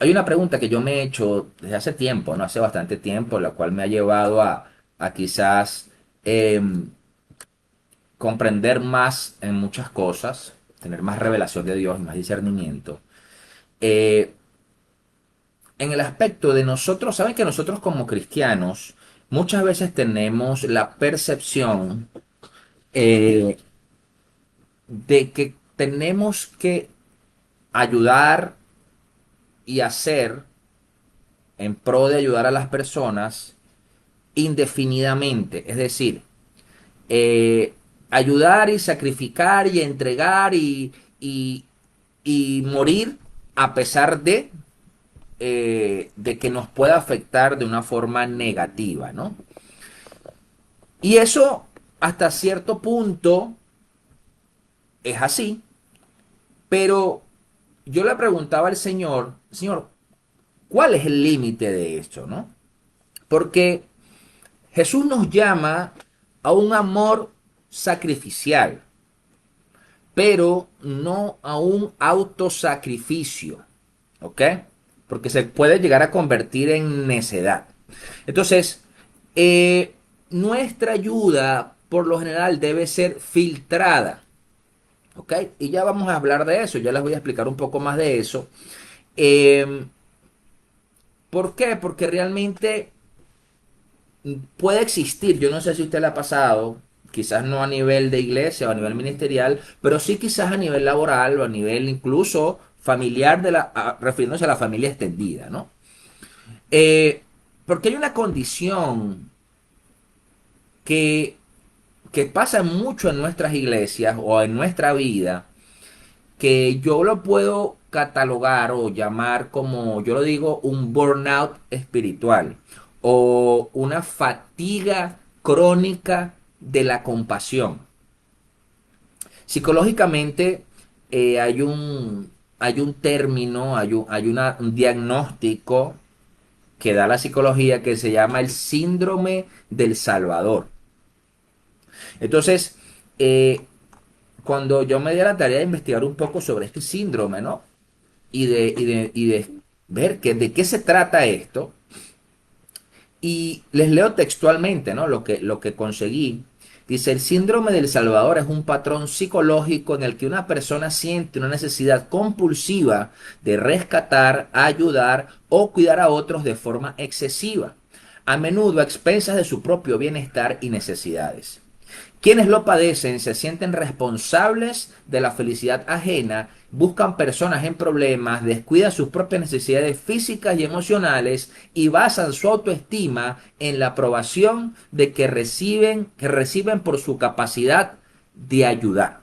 Hay una pregunta que yo me he hecho desde hace tiempo, ¿no? Hace bastante tiempo, la cual me ha llevado a quizás em, comprender más en muchas cosas, tener más revelación de Dios y más discernimiento. Eh, en el aspecto de nosotros, saben que nosotros como cristianos muchas veces tenemos la percepción eh, de que tenemos que ayudar y hacer en pro de ayudar a las personas indefinidamente. Es decir, eh, ayudar y sacrificar y entregar y, y morir a pesar de que nos pueda afectar de una forma negativa, ¿no? Y eso hasta cierto punto es así, pero yo le preguntaba al Señor, Señor, ¿cuál es el límite de esto, no? Porque Jesús nos llama a un amor sacrificial, pero no a un autosacrificio, ¿ok? Porque se puede llegar a convertir en necedad. Entonces, nuestra ayuda por lo general debe ser filtrada, ¿ok? Y ya vamos a hablar de eso, ya les voy a explicar un poco más de eso. Eh, ¿Por qué? Porque realmente puede existir, yo no sé si a usted le ha pasado, quizás no a nivel de iglesia o a nivel ministerial, pero sí quizás a nivel laboral o a nivel incluso familiar, refiriéndose a la familia extendida, ¿no? Eh, Porque hay una condición que, que pasa mucho en nuestras iglesias o en nuestra vida, que yo lo puedo catalogar o llamar como, yo lo digo, un burnout espiritual o una fatiga crónica de la compasión. Psicológicamente hay un término, un diagnóstico que da la psicología que se llama el síndrome del Salvador. Entonces, cuando yo me di a la tarea de investigar un poco sobre este síndrome, ¿no? Y de ver de qué se trata esto. Y les leo textualmente, ¿no? Lo que conseguí. Dice, el síndrome del Salvador es un patrón psicológico en el que una persona siente una necesidad compulsiva de rescatar, ayudar o cuidar a otros de forma excesiva, a menudo a expensas de su propio bienestar y necesidades. Quienes lo padecen se sienten responsables de la felicidad ajena, buscan personas en problemas, descuidan sus propias necesidades físicas y emocionales y basan su autoestima en la aprobación de que reciben por su capacidad de ayudar.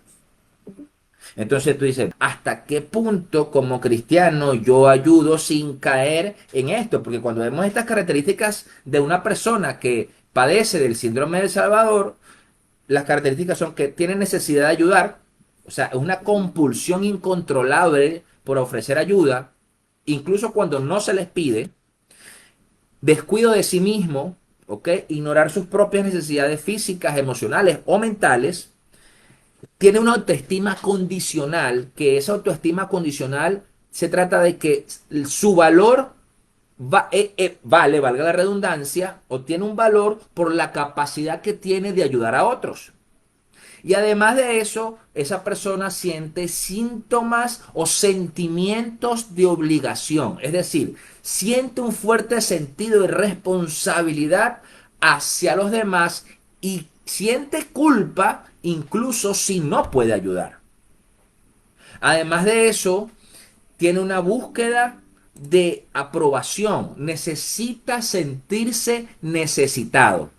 Entonces tú dices, ¿hasta qué punto como cristiano yo ayudo sin caer en esto? Porque cuando vemos estas características de una persona que padece del síndrome del Salvador, las características son que tienen necesidad de ayudar, o sea, es una compulsión incontrolable por ofrecer ayuda, incluso cuando no se les pide, descuido de sí mismo, ¿ok? Ignorar sus propias necesidades físicas, emocionales o mentales, tiene una autoestima condicional, que esa autoestima condicional se trata de que su valor vale, valga la redundancia, o tiene un valor por la capacidad que tiene de ayudar a otros. Y además de eso, esa persona siente síntomas o sentimientos de obligación. Es decir, siente un fuerte sentido de responsabilidad hacia los demás y siente culpa incluso si no puede ayudar. Además de eso, tiene una búsqueda de aprobación. Necesita sentirse necesitado.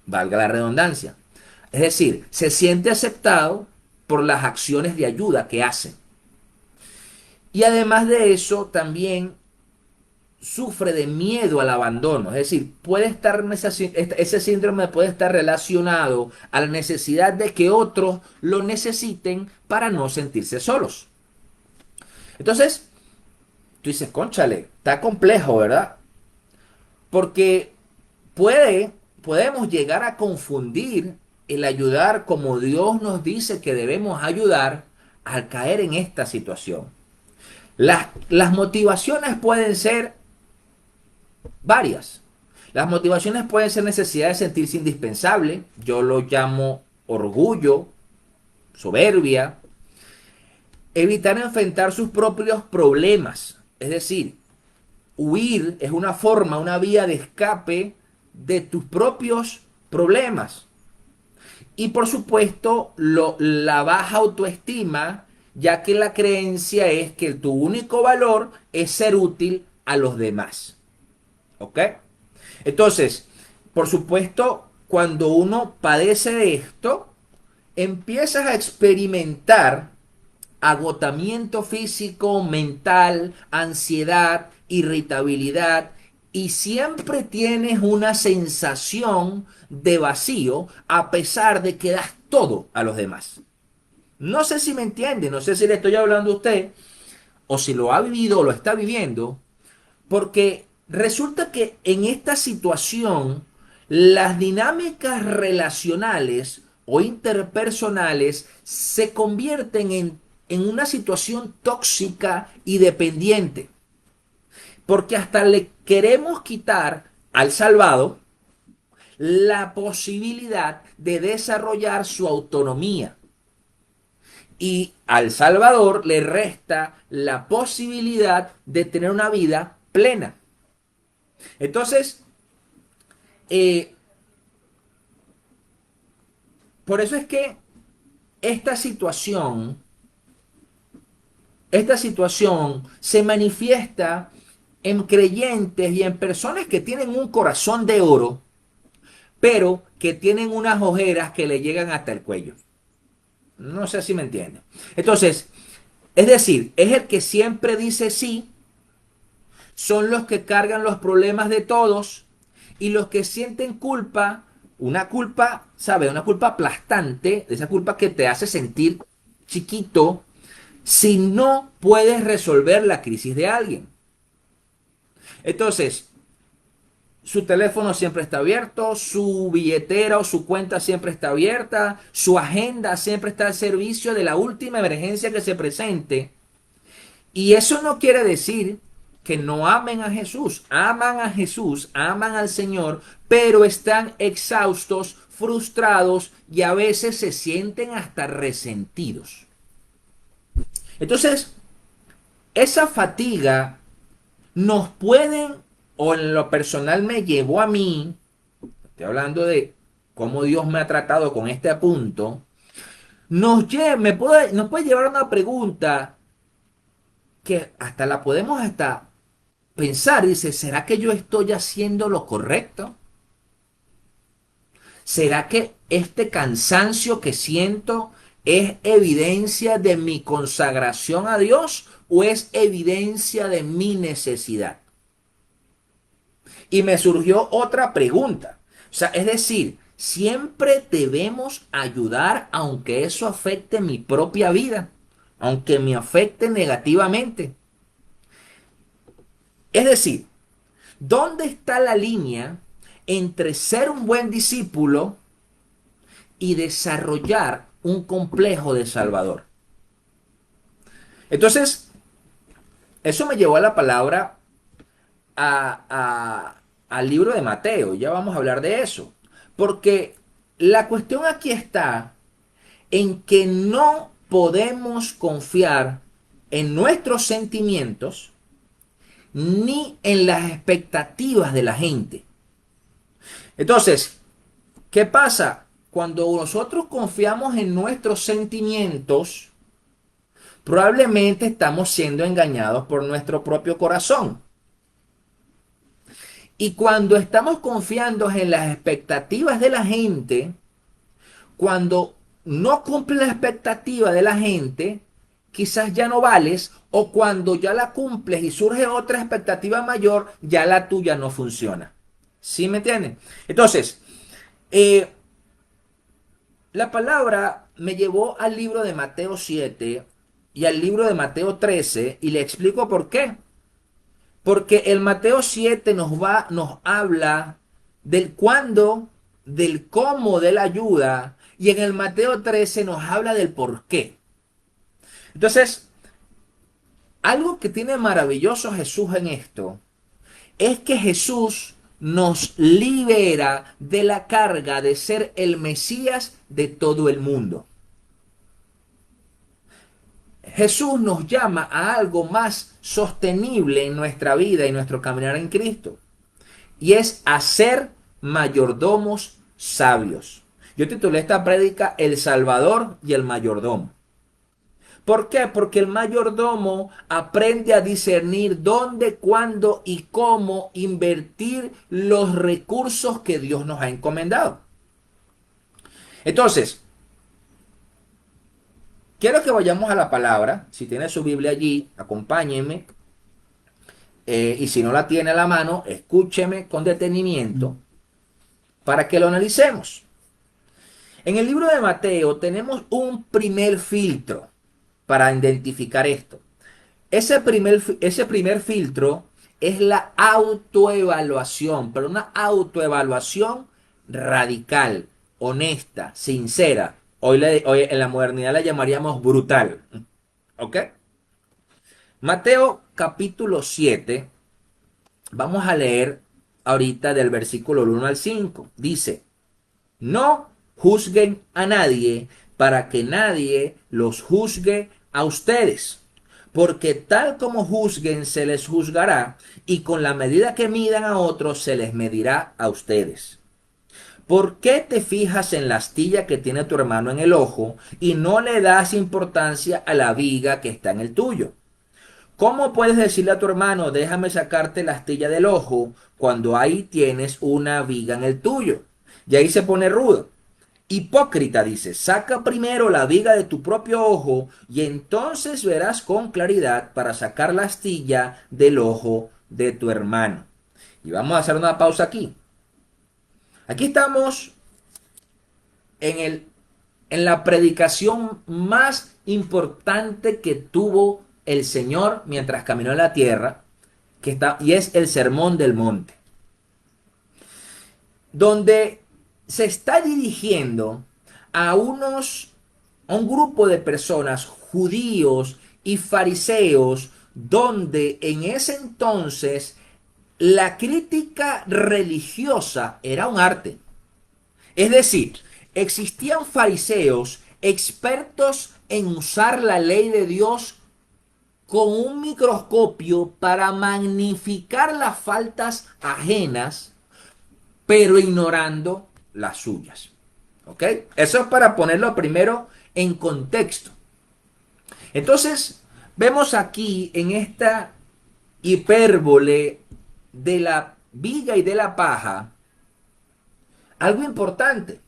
Valga la redundancia. Es decir, se siente aceptado por las acciones de ayuda que hace. Y además de eso, también sufre de miedo al abandono. Es decir, ese síndrome puede estar relacionado a la necesidad de que otros lo necesiten para no sentirse solos. Entonces, tú dices, cónchale, está complejo, ¿verdad? Porque puede, podemos llegar a confundir el ayudar como Dios nos dice que debemos ayudar al caer en esta situación. Las motivaciones pueden ser varias. Las motivaciones pueden ser necesidad de sentirse indispensable, yo lo llamo orgullo, soberbia, evitar enfrentar sus propios problemas, es decir, huir es una forma, una vía de escape de tus propios problemas. Y por supuesto, la baja autoestima, ya que la creencia es que tu único valor es ser útil a los demás. ¿Ok? Entonces, por supuesto, cuando uno padece de esto, empiezas a experimentar agotamiento físico, mental, ansiedad, irritabilidad y siempre tienes una sensación de vacío a pesar de que das todo a los demás. No sé si me entiende, no sé si le estoy hablando a usted o si lo ha vivido o lo está viviendo, porque resulta que en esta situación las dinámicas relacionales o interpersonales se convierten en una situación tóxica y dependiente. Porque hasta le queremos quitar al salvado la posibilidad de desarrollar su autonomía. Y al salvador le resta la posibilidad de tener una vida plena. Entonces, eh, por eso es que esta situación, esta situación se manifiesta en creyentes y en personas que tienen un corazón de oro, pero que tienen unas ojeras que le llegan hasta el cuello. No sé si me entienden. Entonces, es decir, es el que siempre dice sí, son los que cargan los problemas de todos y los que sienten culpa, una culpa, ¿sabe? Una culpa aplastante, esa culpa que te hace sentir chiquito si no puedes resolver la crisis de alguien. Entonces, su teléfono siempre está abierto, su billetera o su cuenta siempre está abierta, su agenda siempre está al servicio de la última emergencia que se presente. Y eso no quiere decir que no amen a Jesús. Aman a Jesús, aman al Señor, pero están exhaustos, frustrados y a veces se sienten hasta resentidos. Entonces, esa fatiga nos pueden, o en lo personal me llevó a mí, estoy hablando de cómo Dios me ha tratado con este punto, nos puede llevar a una pregunta que hasta la podemos hasta pensar, dice, ¿será que yo estoy haciendo lo correcto? ¿Será que este cansancio que siento es evidencia de mi consagración a Dios o es evidencia de mi necesidad? Y me surgió otra pregunta. O sea, es decir, siempre debemos ayudar aunque eso afecte mi propia vida, aunque me afecte negativamente. Es decir, ¿dónde está la línea entre ser un buen discípulo y desarrollar un complejo de Salvador? Entonces, eso me llevó a la palabra al libro de Mateo. Ya vamos a hablar de eso. Porque la cuestión aquí está en que no podemos confiar en nuestros sentimientos ni en las expectativas de la gente. Entonces, ¿qué pasa? Cuando nosotros confiamos en nuestros sentimientos, probablemente estamos siendo engañados por nuestro propio corazón. Y cuando estamos confiando en las expectativas de la gente, cuando no cumple la expectativa de la gente, quizás ya no vales, o cuando ya la cumples y surge otra expectativa mayor, ya la tuya no funciona. ¿Sí me entienden? Entonces, eh, la palabra me llevó al libro de Mateo 7 y al libro de Mateo 13 y le explico por qué. Porque el Mateo 7 nos habla del cuándo, del cómo de la ayuda, y en el Mateo 13 nos habla del por qué. Entonces, Algo que tiene maravilloso Jesús en esto es que Jesús nos libera de la carga de ser el Mesías de todo el mundo. Jesús nos llama a algo más sostenible en nuestra vida y nuestro caminar en Cristo. Y es a ser mayordomos sabios. Yo titulé esta prédica El Salvador y el Mayordomo. ¿Por qué? Porque el mayordomo aprende a discernir dónde, cuándo y cómo invertir los recursos que Dios nos ha encomendado. Entonces, quiero que vayamos a la palabra. Si tiene su Biblia allí, acompáñenme. Y si no la tiene a la mano, escúcheme con detenimiento para que lo analicemos. En el libro de Mateo tenemos un primer filtro para identificar esto. Ese primer filtro es la autoevaluación, pero una autoevaluación radical, honesta, sincera. Hoy en la modernidad la llamaríamos brutal. ¿Ok? Mateo capítulo 7, vamos a leer ahorita del versículo 1 al 5. Dice, no juzguen a nadie para que nadie los juzgue a ustedes. Porque tal como juzguen se les juzgará, y con la medida que midan a otros se les medirá a ustedes. ¿Por qué te fijas en la astilla que tiene tu hermano en el ojo y no le das importancia a la viga que está en el tuyo? ¿Cómo puedes decirle a tu hermano, déjame sacarte la astilla del ojo, cuando ahí tienes una viga en el tuyo? Y ahí se pone rudo. Hipócrita, dice, saca primero la viga de tu propio ojo y entonces verás con claridad para sacar la astilla del ojo de tu hermano. Y vamos a hacer una pausa aquí. Aquí estamos en la predicación más importante que tuvo el Señor mientras caminó en la tierra, y es el Sermón del Monte, donde se está dirigiendo a un grupo de personas, judíos y fariseos, donde en ese entonces la crítica religiosa era un arte. Es decir, existían fariseos expertos en usar la ley de Dios con un microscopio para magnificar las faltas ajenas, pero ignorando las suyas. ¿Ok? Eso es para ponerlo primero en contexto. Entonces, vemos aquí en esta hipérbole de la viga y de la paja algo importante.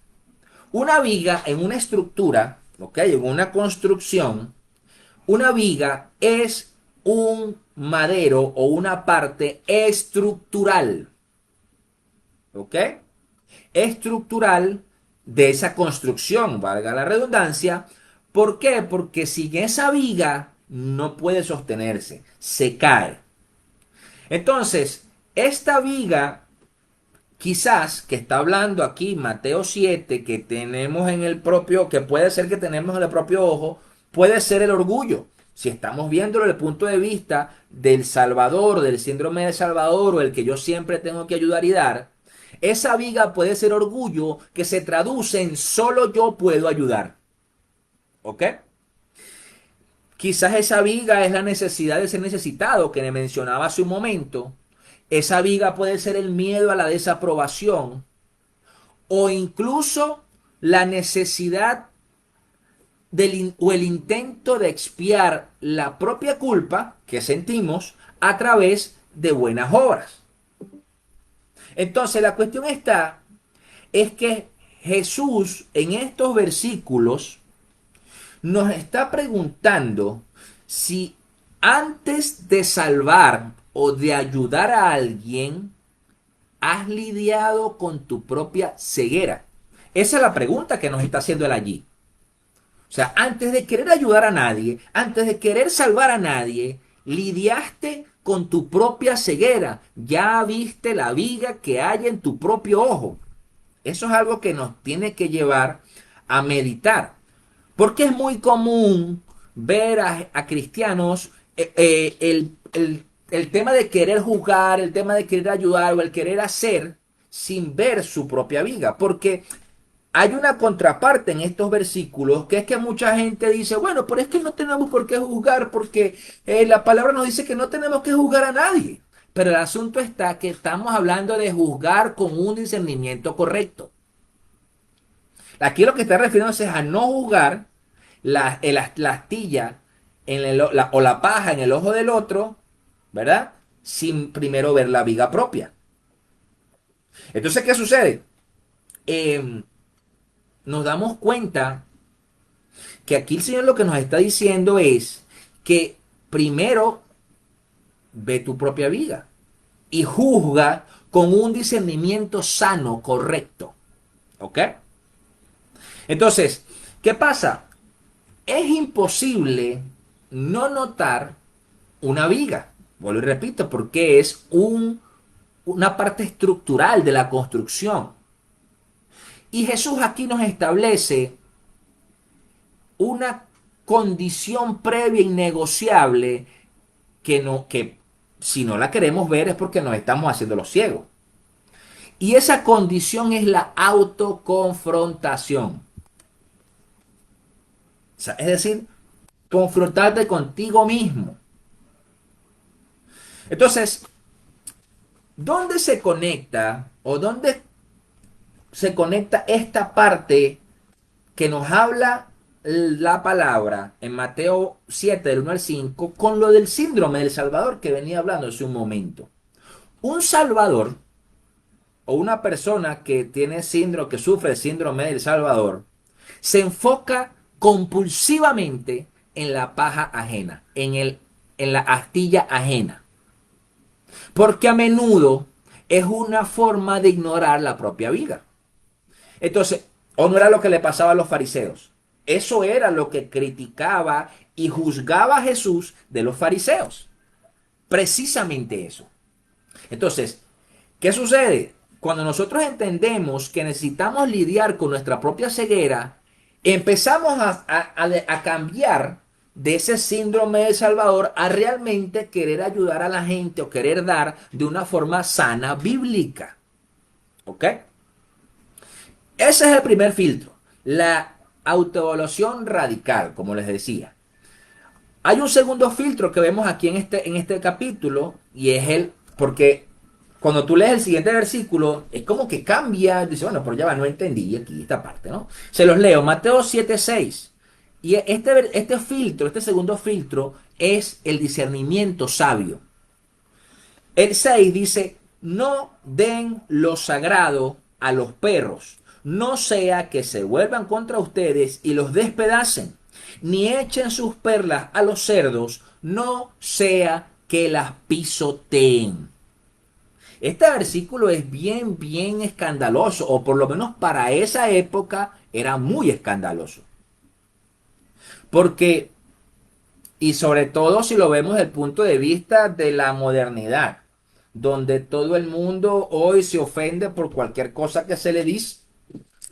Una viga en una estructura, ¿ok? En una construcción, una viga es un madero o una parte estructural. ¿Ok? Estructural de esa construcción, valga la redundancia. ¿Por qué? Porque sin esa viga no puede sostenerse, se cae. Entonces, esta viga, quizás que está hablando aquí Mateo 7, que tenemos en el propio, que puede ser que tenemos en el propio ojo, puede ser el orgullo. Si estamos viéndolo desde el punto de vista del Salvador, del síndrome de Salvador, o el que yo siempre tengo que ayudar y dar, esa viga puede ser orgullo que se traduce en solo yo puedo ayudar. ¿Ok? Quizás esa viga es la necesidad de ser necesitado que le mencionaba hace un momento. Esa viga puede ser el miedo a la desaprobación o incluso la necesidad o el intento de expiar la propia culpa que sentimos a través de buenas obras. Entonces la cuestión es que Jesús en estos versículos nos está preguntando si antes de salvar o de ayudar a alguien, has lidiado con tu propia ceguera. Esa es la pregunta que nos está haciendo él allí. O sea, antes de querer ayudar a nadie, antes de querer salvar a nadie, lidiaste con tu propia ceguera. Ya viste la viga que hay en tu propio ojo. Eso es algo que nos tiene que llevar a meditar. Porque es muy común ver a cristianos el tema de querer juzgar, el tema de querer ayudar o el querer hacer sin ver su propia vida. Porque hay una contraparte en estos versículos que es que mucha gente dice, bueno, pero es que no tenemos por qué juzgar porque la palabra nos dice que no tenemos que juzgar a nadie. Pero el asunto está que estamos hablando de juzgar con un discernimiento correcto. Aquí lo que está refiriéndose es a no juzgar la astilla o la paja en el ojo del otro, ¿verdad? Sin primero ver la viga propia. Entonces, ¿qué sucede? Nos damos cuenta que aquí el Señor lo que nos está diciendo es que primero ve tu propia vida y juzga con un discernimiento sano, correcto. ¿Ok? Entonces, ¿qué pasa? Es imposible no notar una viga. Vuelvo y repito, porque es una parte estructural de la construcción. Y Jesús aquí nos establece una condición previa innegociable que si no la queremos ver es porque nos estamos haciendo los ciegos. Y esa condición es la autoconfrontación. O sea, es decir, confrontarte contigo mismo. Entonces, ¿dónde se conecta o dónde se conecta esta parte que nos habla la palabra en Mateo 7, del 1 al 5, con lo del síndrome del Salvador que venía hablando hace un momento? Un Salvador o una persona que tiene síndrome, que sufre el síndrome del Salvador, se enfoca compulsivamente en la paja ajena, en la astilla ajena. Porque a menudo es una forma de ignorar la propia vida. Entonces, o no era lo que le pasaba a los fariseos. Eso era lo que criticaba y juzgaba a Jesús de los fariseos. Precisamente eso. Entonces, ¿qué sucede? Cuando nosotros entendemos que necesitamos lidiar con nuestra propia ceguera, empezamos a cambiar de ese síndrome de Salvador a realmente querer ayudar a la gente o querer dar de una forma sana bíblica. ¿Ok? Ese es el primer filtro, la autoevaluación radical, como les decía. Hay un segundo filtro que vemos aquí en este capítulo y es porque cuando tú lees el siguiente versículo, es como que cambia, dice, bueno, pero ya va, no entendí aquí esta parte, ¿no? Se los leo, Mateo 7:6. Y este filtro, este segundo filtro, es el discernimiento sabio. El 6 dice, no den lo sagrado a los perros, no sea que se vuelvan contra ustedes y los despedacen, ni echen sus perlas a los cerdos, no sea que las pisoteen. Este versículo es bien, bien escandaloso, o por lo menos para esa época era muy escandaloso. Porque, y sobre todo si lo vemos desde el punto de vista de la modernidad, donde todo el mundo hoy se ofende por cualquier cosa que se le dice,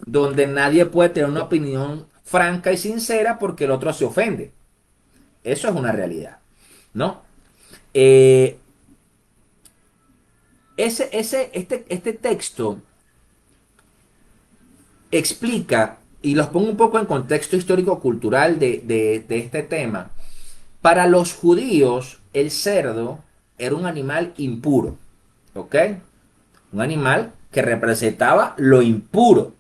donde nadie puede tener una opinión franca y sincera porque el otro se ofende. Eso es una realidad, ¿no? Eh, este texto explica, y los pongo un poco en contexto histórico-cultural de este tema. Para los judíos, el cerdo era un animal impuro, ¿ok? Un animal que representaba lo impuro.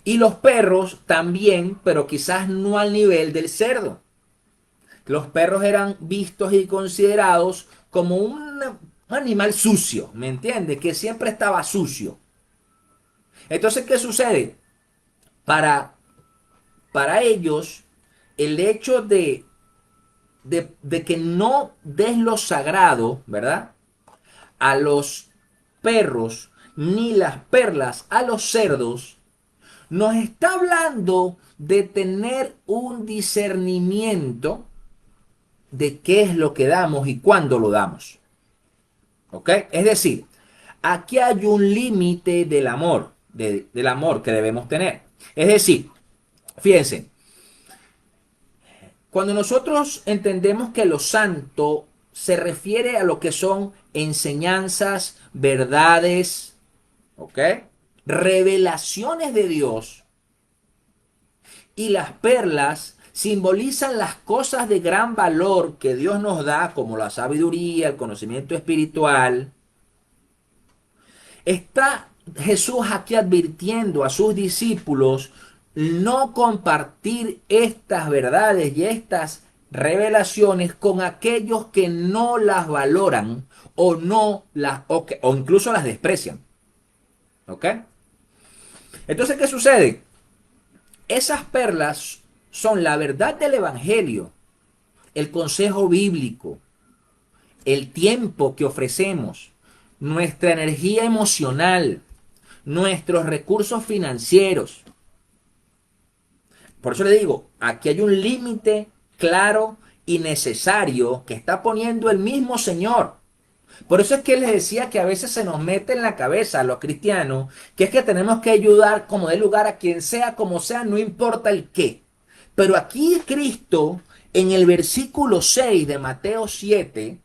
Y los perros también, pero quizás no al nivel del cerdo. Los perros eran vistos y considerados como un animal sucio, ¿me entiendes? Que siempre estaba sucio. Entonces, ¿qué sucede? Para, para ellos, el hecho de que no des lo sagrado, ¿verdad? A los perros, ni las perlas a los cerdos, nos está hablando de tener un discernimiento de qué es lo que damos y cuándo lo damos. ¿Ok? Es decir, aquí hay un límite del amor, del amor que debemos tener. Es decir, fíjense, Cuando nosotros entendemos que lo santo se refiere a lo que son enseñanzas, verdades, ¿ok? Revelaciones de Dios, y las perlas simbolizan las cosas de gran valor que Dios nos da, como la sabiduría, el conocimiento espiritual. Está Jesús aquí advirtiendo a sus discípulos no compartir estas verdades y estas revelaciones con aquellos que no las valoran o no las o incluso las desprecian. ¿Ok? Entonces, ¿qué sucede? Esas perlas son la verdad del evangelio, el consejo bíblico, el tiempo que ofrecemos, nuestra energía emocional, nuestros recursos financieros. Por eso le digo, aquí hay un límite claro y necesario que está poniendo el mismo Señor. Por eso es que les decía que a veces se nos mete en la cabeza a los cristianos que es que tenemos que ayudar como de lugar a quien sea, como sea, no importa el qué. Pero aquí Cristo, en el versículo 6 de Mateo 7,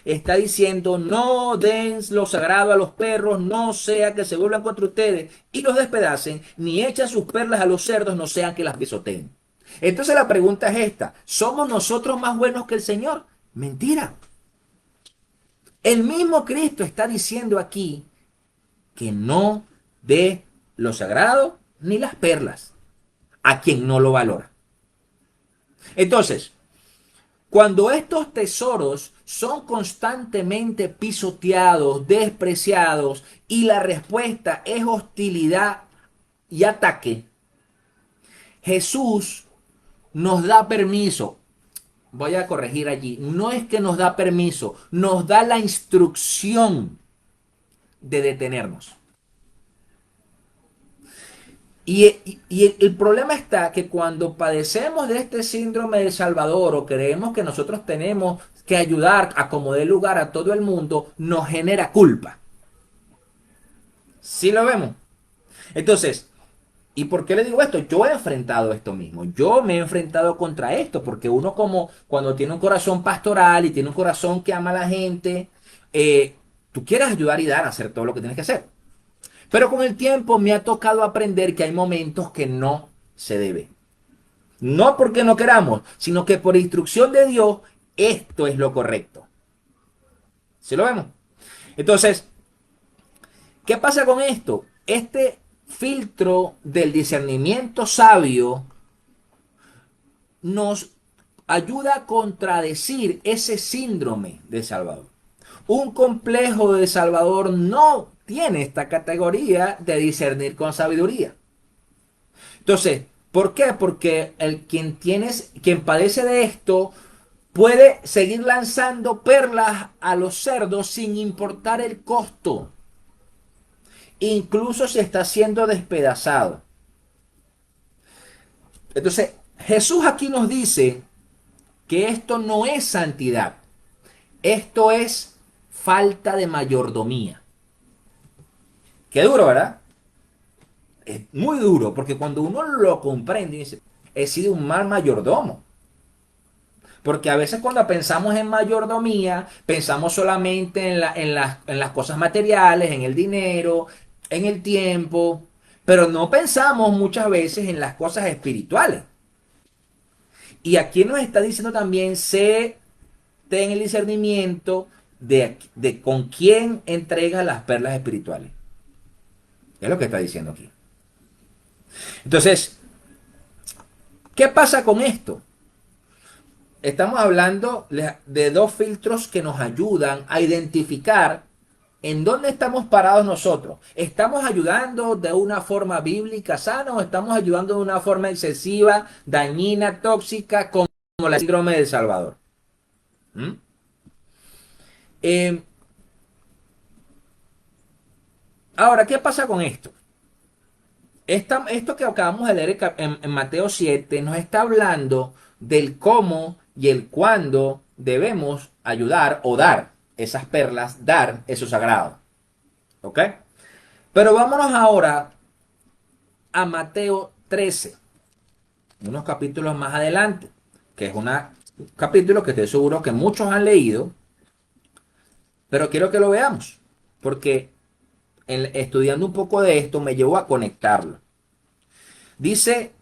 está diciendo, no den lo sagrado a los perros, no sea que se vuelvan contra ustedes y los despedacen, ni echen sus perlas a los cerdos, no sean que las pisoteen. Entonces la pregunta es esta, ¿somos nosotros más buenos que el Señor? Mentira. El mismo Cristo está diciendo aquí que no dé lo sagrado ni las perlas a quien no lo valora. Entonces, cuando estos tesoros son constantemente pisoteados, despreciados y la respuesta es hostilidad y ataque, Jesús nos da permiso. Voy a corregir allí. No es que nos da permiso, nos da la instrucción de detenernos. Y el problema está que cuando padecemos de este síndrome del Salvador o creemos que nosotros tenemos que ayudar a como dé lugar a todo el mundo, nos genera culpa. ¿Sí lo vemos? Entonces, ¿y por qué le digo esto? Yo he enfrentado esto mismo. Yo me he enfrentado contra esto, porque uno como cuando tiene un corazón pastoral y tiene un corazón que ama a la gente, tú quieres ayudar y dar a hacer todo lo que tienes que hacer. Pero con el tiempo me ha tocado aprender que hay momentos que no se debe. No porque no queramos, sino que por instrucción de Dios esto es lo correcto. ¿Sí lo vemos? Entonces, ¿qué pasa con esto? Este filtro del discernimiento sabio nos ayuda a contradecir ese síndrome de Salvador. Un complejo de Salvador no tiene esta categoría de discernir con sabiduría. Entonces, ¿por qué? Porque quien padece de esto puede seguir lanzando perlas a los cerdos sin importar el costo. Incluso se está siendo despedazado. Entonces, Jesús aquí nos dice que esto no es santidad. Esto es falta de mayordomía. Qué duro, ¿verdad? Es muy duro, porque cuando uno lo comprende, dice, he sido un mal mayordomo. Porque a veces cuando pensamos en mayordomía, pensamos solamente en las cosas materiales, en el dinero, en el tiempo, pero no pensamos muchas veces en las cosas espirituales. Y aquí nos está diciendo también, ten el discernimiento de con quién entrega las perlas espirituales. Es lo que está diciendo aquí. Entonces, ¿qué pasa con esto? Estamos hablando de dos filtros que nos ayudan a identificar en dónde estamos parados nosotros. ¿Estamos ayudando de una forma bíblica sana o estamos ayudando de una forma excesiva, dañina, tóxica, como la síndrome del Salvador? ¿Mm? Eh, Ahora, ¿qué pasa con esto? Esto que acabamos de leer en Mateo 7 nos está hablando del cómo y el cuándo debemos ayudar o dar esas perlas, dar eso sagrado. ¿Ok? Pero vámonos ahora a Mateo 13, unos capítulos más adelante, que es un capítulo que estoy seguro que muchos han leído, pero quiero que lo veamos, porque estudiando un poco de esto me llevó a conectarlo. Dice,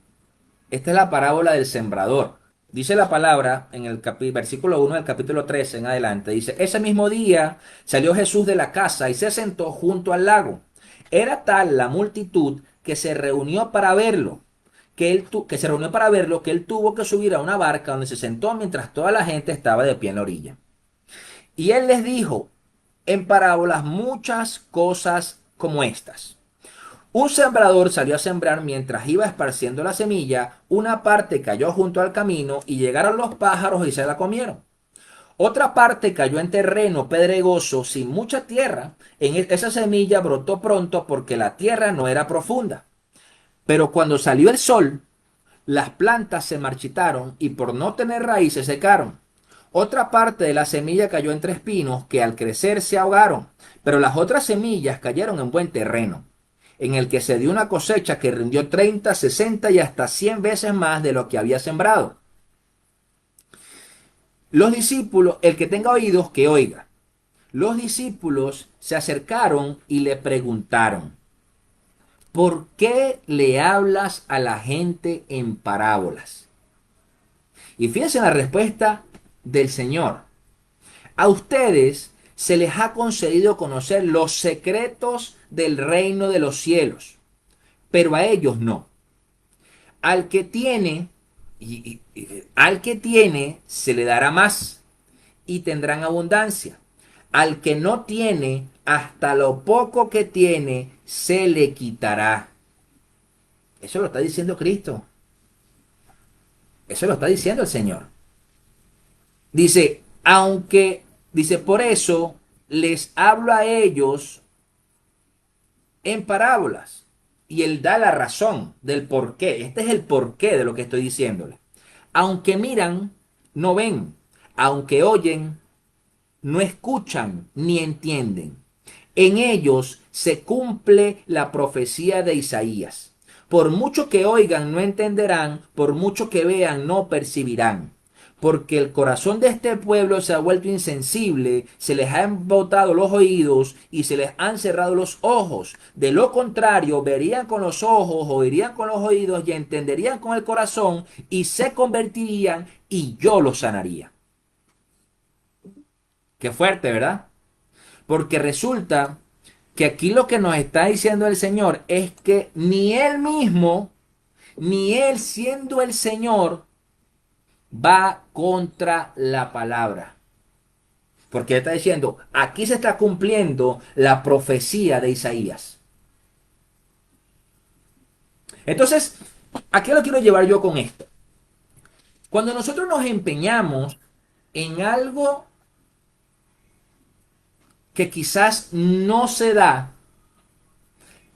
esta es la parábola del sembrador. Dice la palabra en el versículo 1 del capítulo 13 en adelante. Dice, ese mismo día salió Jesús de la casa y se sentó junto al lago. Era tal la multitud que se reunió para verlo, que él tuvo que subir a una barca donde se sentó mientras toda la gente estaba de pie en la orilla. Y él les dijo en parábolas muchas cosas como estas. Un sembrador salió a sembrar mientras iba esparciendo la semilla, una parte cayó junto al camino y llegaron los pájaros y se la comieron. Otra parte cayó en terreno pedregoso sin mucha tierra. Esa semilla brotó pronto porque la tierra no era profunda. Pero cuando salió el sol, las plantas se marchitaron y por no tener raíz se secaron. Otra parte de la semilla cayó entre espinos que al crecer se ahogaron, pero las otras semillas cayeron en buen terreno, en el que se dio una cosecha que rindió 30, 60 y hasta 100 veces más de lo que había sembrado. Los discípulos, el que tenga oídos, que oiga. Los discípulos se acercaron y le preguntaron, ¿por qué le hablas a la gente en parábolas? Y fíjense en la respuesta del Señor. A ustedes se les ha concedido conocer los secretos del reino de los cielos, pero a ellos no. Al que tiene, al que tiene se le dará más y tendrán abundancia. Al que no tiene, hasta lo poco que tiene se le quitará. Eso lo está diciendo Cristo. Eso lo está diciendo el Señor. Dice, por eso les hablo a ellos en parábolas. Y él da la razón del por qué. Este es el porqué de lo que estoy diciéndole. Aunque miran, no ven. Aunque oyen, no escuchan ni entienden. En ellos se cumple la profecía de Isaías. Por mucho que oigan, no entenderán. Por mucho que vean, no percibirán. Porque el corazón de este pueblo se ha vuelto insensible, se les han embotado los oídos y se les han cerrado los ojos. De lo contrario, verían con los ojos, oirían con los oídos y entenderían con el corazón y se convertirían y yo los sanaría. Qué fuerte, ¿verdad? Porque resulta que aquí lo que nos está diciendo el Señor es que ni Él mismo, ni Él siendo el Señor, va contra la palabra. Porque Él está diciendo, aquí se está cumpliendo la profecía de Isaías. Entonces, ¿a qué lo quiero llevar yo con esto? Cuando nosotros nos empeñamos en algo que quizás no se da,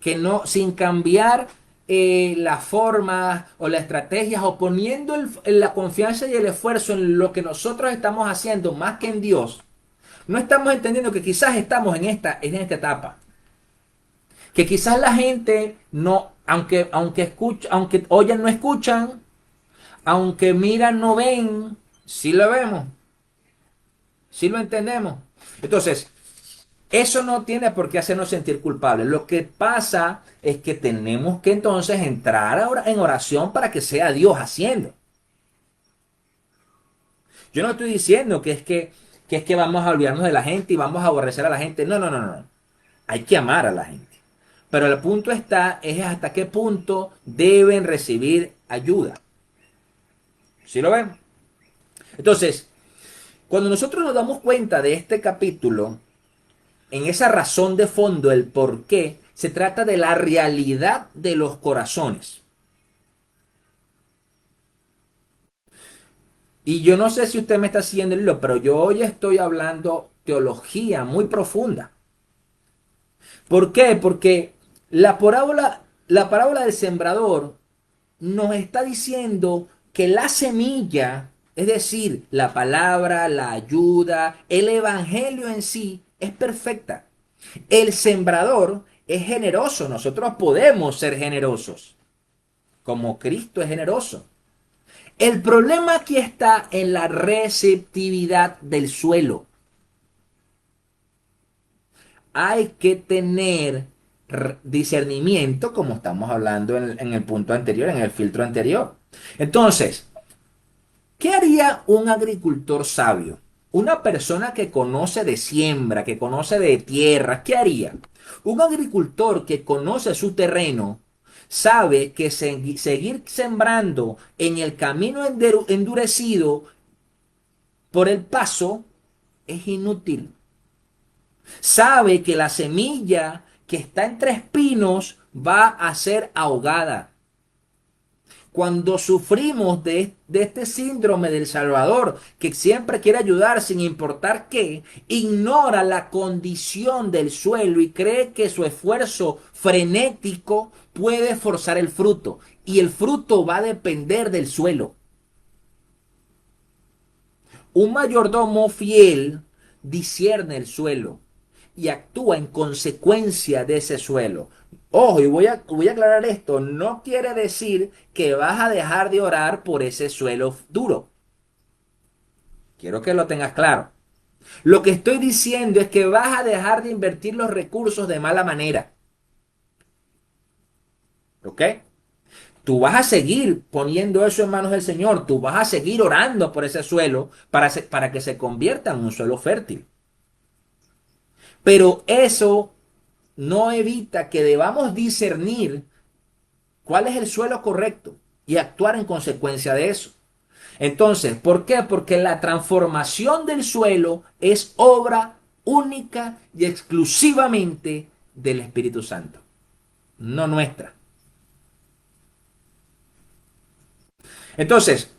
que no, sin cambiar la forma o las estrategias o poniendo la confianza y el esfuerzo en lo que nosotros estamos haciendo más que en Dios, no estamos entendiendo que quizás estamos en esta etapa. Que quizás la gente no, aunque oyen no escuchan, aunque miran no ven, sí lo vemos, sí lo entendemos. Entonces, eso no tiene por qué hacernos sentir culpables. Lo que pasa es que tenemos que entonces entrar ahora en oración para que sea Dios haciendo. Yo no estoy diciendo que es que vamos a olvidarnos de la gente y vamos a aborrecer a la gente. No, no, no, no. Hay que amar a la gente. Pero el punto es hasta qué punto deben recibir ayuda. ¿Sí lo ven? Entonces, cuando nosotros nos damos cuenta de este capítulo, en esa razón de fondo, el por qué, se trata de la realidad de los corazones. Y yo no sé si usted me está siguiendo el hilo, pero yo hoy estoy hablando teología muy profunda. ¿Por qué? Porque la parábola del sembrador nos está diciendo que la semilla, es decir, la palabra, la ayuda, el evangelio en sí, es perfecta. El sembrador es generoso. Nosotros podemos ser generosos, como Cristo es generoso. El problema aquí está en la receptividad del suelo. Hay que tener discernimiento, como estamos hablando en el punto anterior, en el filtro anterior. Entonces, ¿qué haría un agricultor sabio? Una persona que conoce de siembra, que conoce de tierra, ¿qué haría? Un agricultor que conoce su terreno sabe que seguir sembrando en el camino endurecido por el paso es inútil. Sabe que la semilla que está entre espinos va a ser ahogada. Cuando sufrimos de este síndrome del Salvador, que siempre quiere ayudar sin importar qué, ignora la condición del suelo y cree que su esfuerzo frenético puede forzar el fruto. Y el fruto va a depender del suelo. Un mayordomo fiel discierne el suelo y actúa en consecuencia de ese suelo. Ojo, y voy a aclarar esto, no quiere decir que vas a dejar de orar por ese suelo duro. Quiero que lo tengas claro. Lo que estoy diciendo es que vas a dejar de invertir los recursos de mala manera. ¿Ok? Tú vas a seguir poniendo eso en manos del Señor. Tú vas a seguir orando por ese suelo para que se convierta en un suelo fértil. Pero eso no evita que debamos discernir cuál es el suelo correcto y actuar en consecuencia de eso. Entonces, ¿por qué? Porque la transformación del suelo es obra única y exclusivamente del Espíritu Santo, no nuestra. Entonces,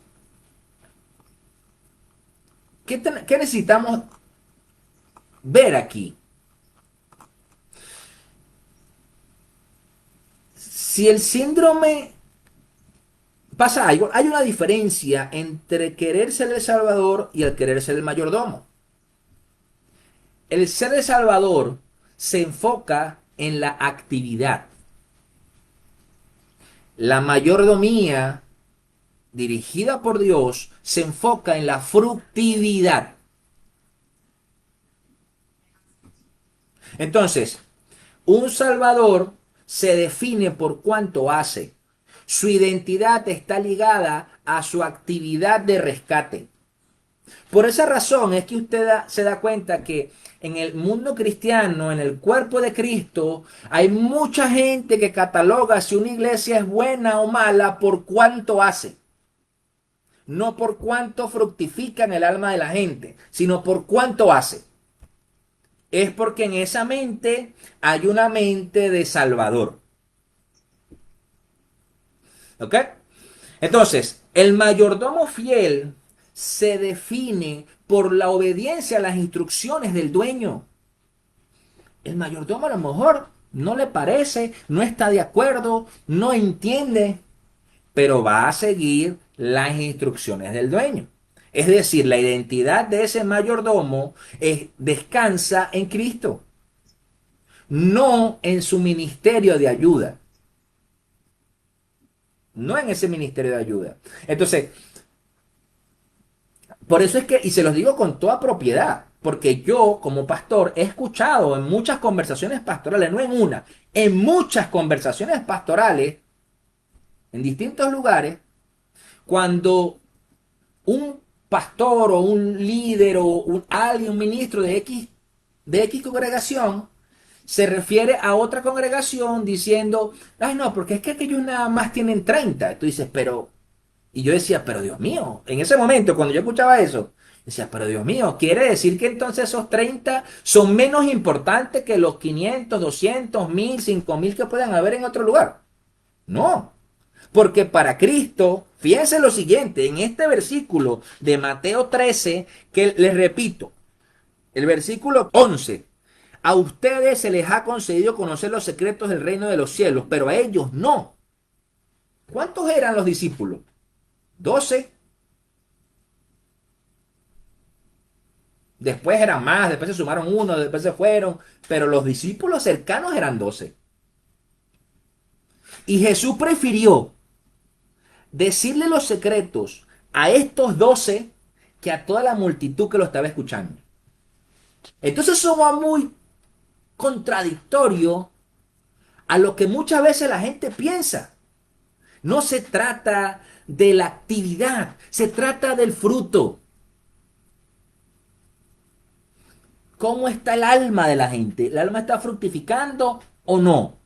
¿qué necesitamos ver aquí? Si el síndrome pasa algo, hay una diferencia entre querer ser el Salvador y el querer ser el mayordomo. El ser el Salvador se enfoca en la actividad. La mayordomía dirigida por Dios se enfoca en la fructividad. Entonces, un Salvador se define por cuánto hace. Su identidad está ligada a su actividad de rescate. Por esa razón es que usted se da cuenta que en el mundo cristiano, en el cuerpo de Cristo, hay mucha gente que cataloga si una iglesia es buena o mala por cuánto hace. No por cuánto fructifica en el alma de la gente, sino por cuánto hace. Es porque en esa mente hay una mente de Salvador. ¿Ok? Entonces, el mayordomo fiel se define por la obediencia a las instrucciones del dueño. El mayordomo a lo mejor no le parece, no está de acuerdo, no entiende, pero va a seguir las instrucciones del dueño. Es decir, la identidad de ese mayordomo descansa en Cristo, no en su ministerio de ayuda, no en ese ministerio de ayuda. Entonces, por eso es que, y se los digo con toda propiedad, porque yo como pastor he escuchado en muchas conversaciones pastorales, no en una, en muchas conversaciones pastorales, en distintos lugares, cuando un pastor o un líder o alguien, un ministro de X congregación, se refiere a otra congregación diciendo, ay no, porque es que aquellos nada más tienen 30. Tú dices, pero, y yo decía, pero Dios mío, en ese momento cuando yo escuchaba eso, decía, pero Dios mío, quiere decir que entonces esos 30 son menos importantes que los 500, 200, 1000, 5000 que puedan haber en otro lugar. No, porque para Cristo, fíjense lo siguiente, en este versículo de Mateo 13, que les repito, el versículo 11, a ustedes se les ha concedido conocer los secretos del reino de los cielos, pero a ellos no. ¿Cuántos eran los discípulos? 12. Después eran más, después se sumaron uno, después se fueron, pero los discípulos cercanos eran 12. Y Jesús prefirió decirle los secretos a estos 12 que a toda la multitud que lo estaba escuchando. Entonces eso va muy contradictorio a lo que muchas veces la gente piensa. No se trata de la actividad, se trata del fruto. ¿Cómo está el alma de la gente? ¿El alma está fructificando o no?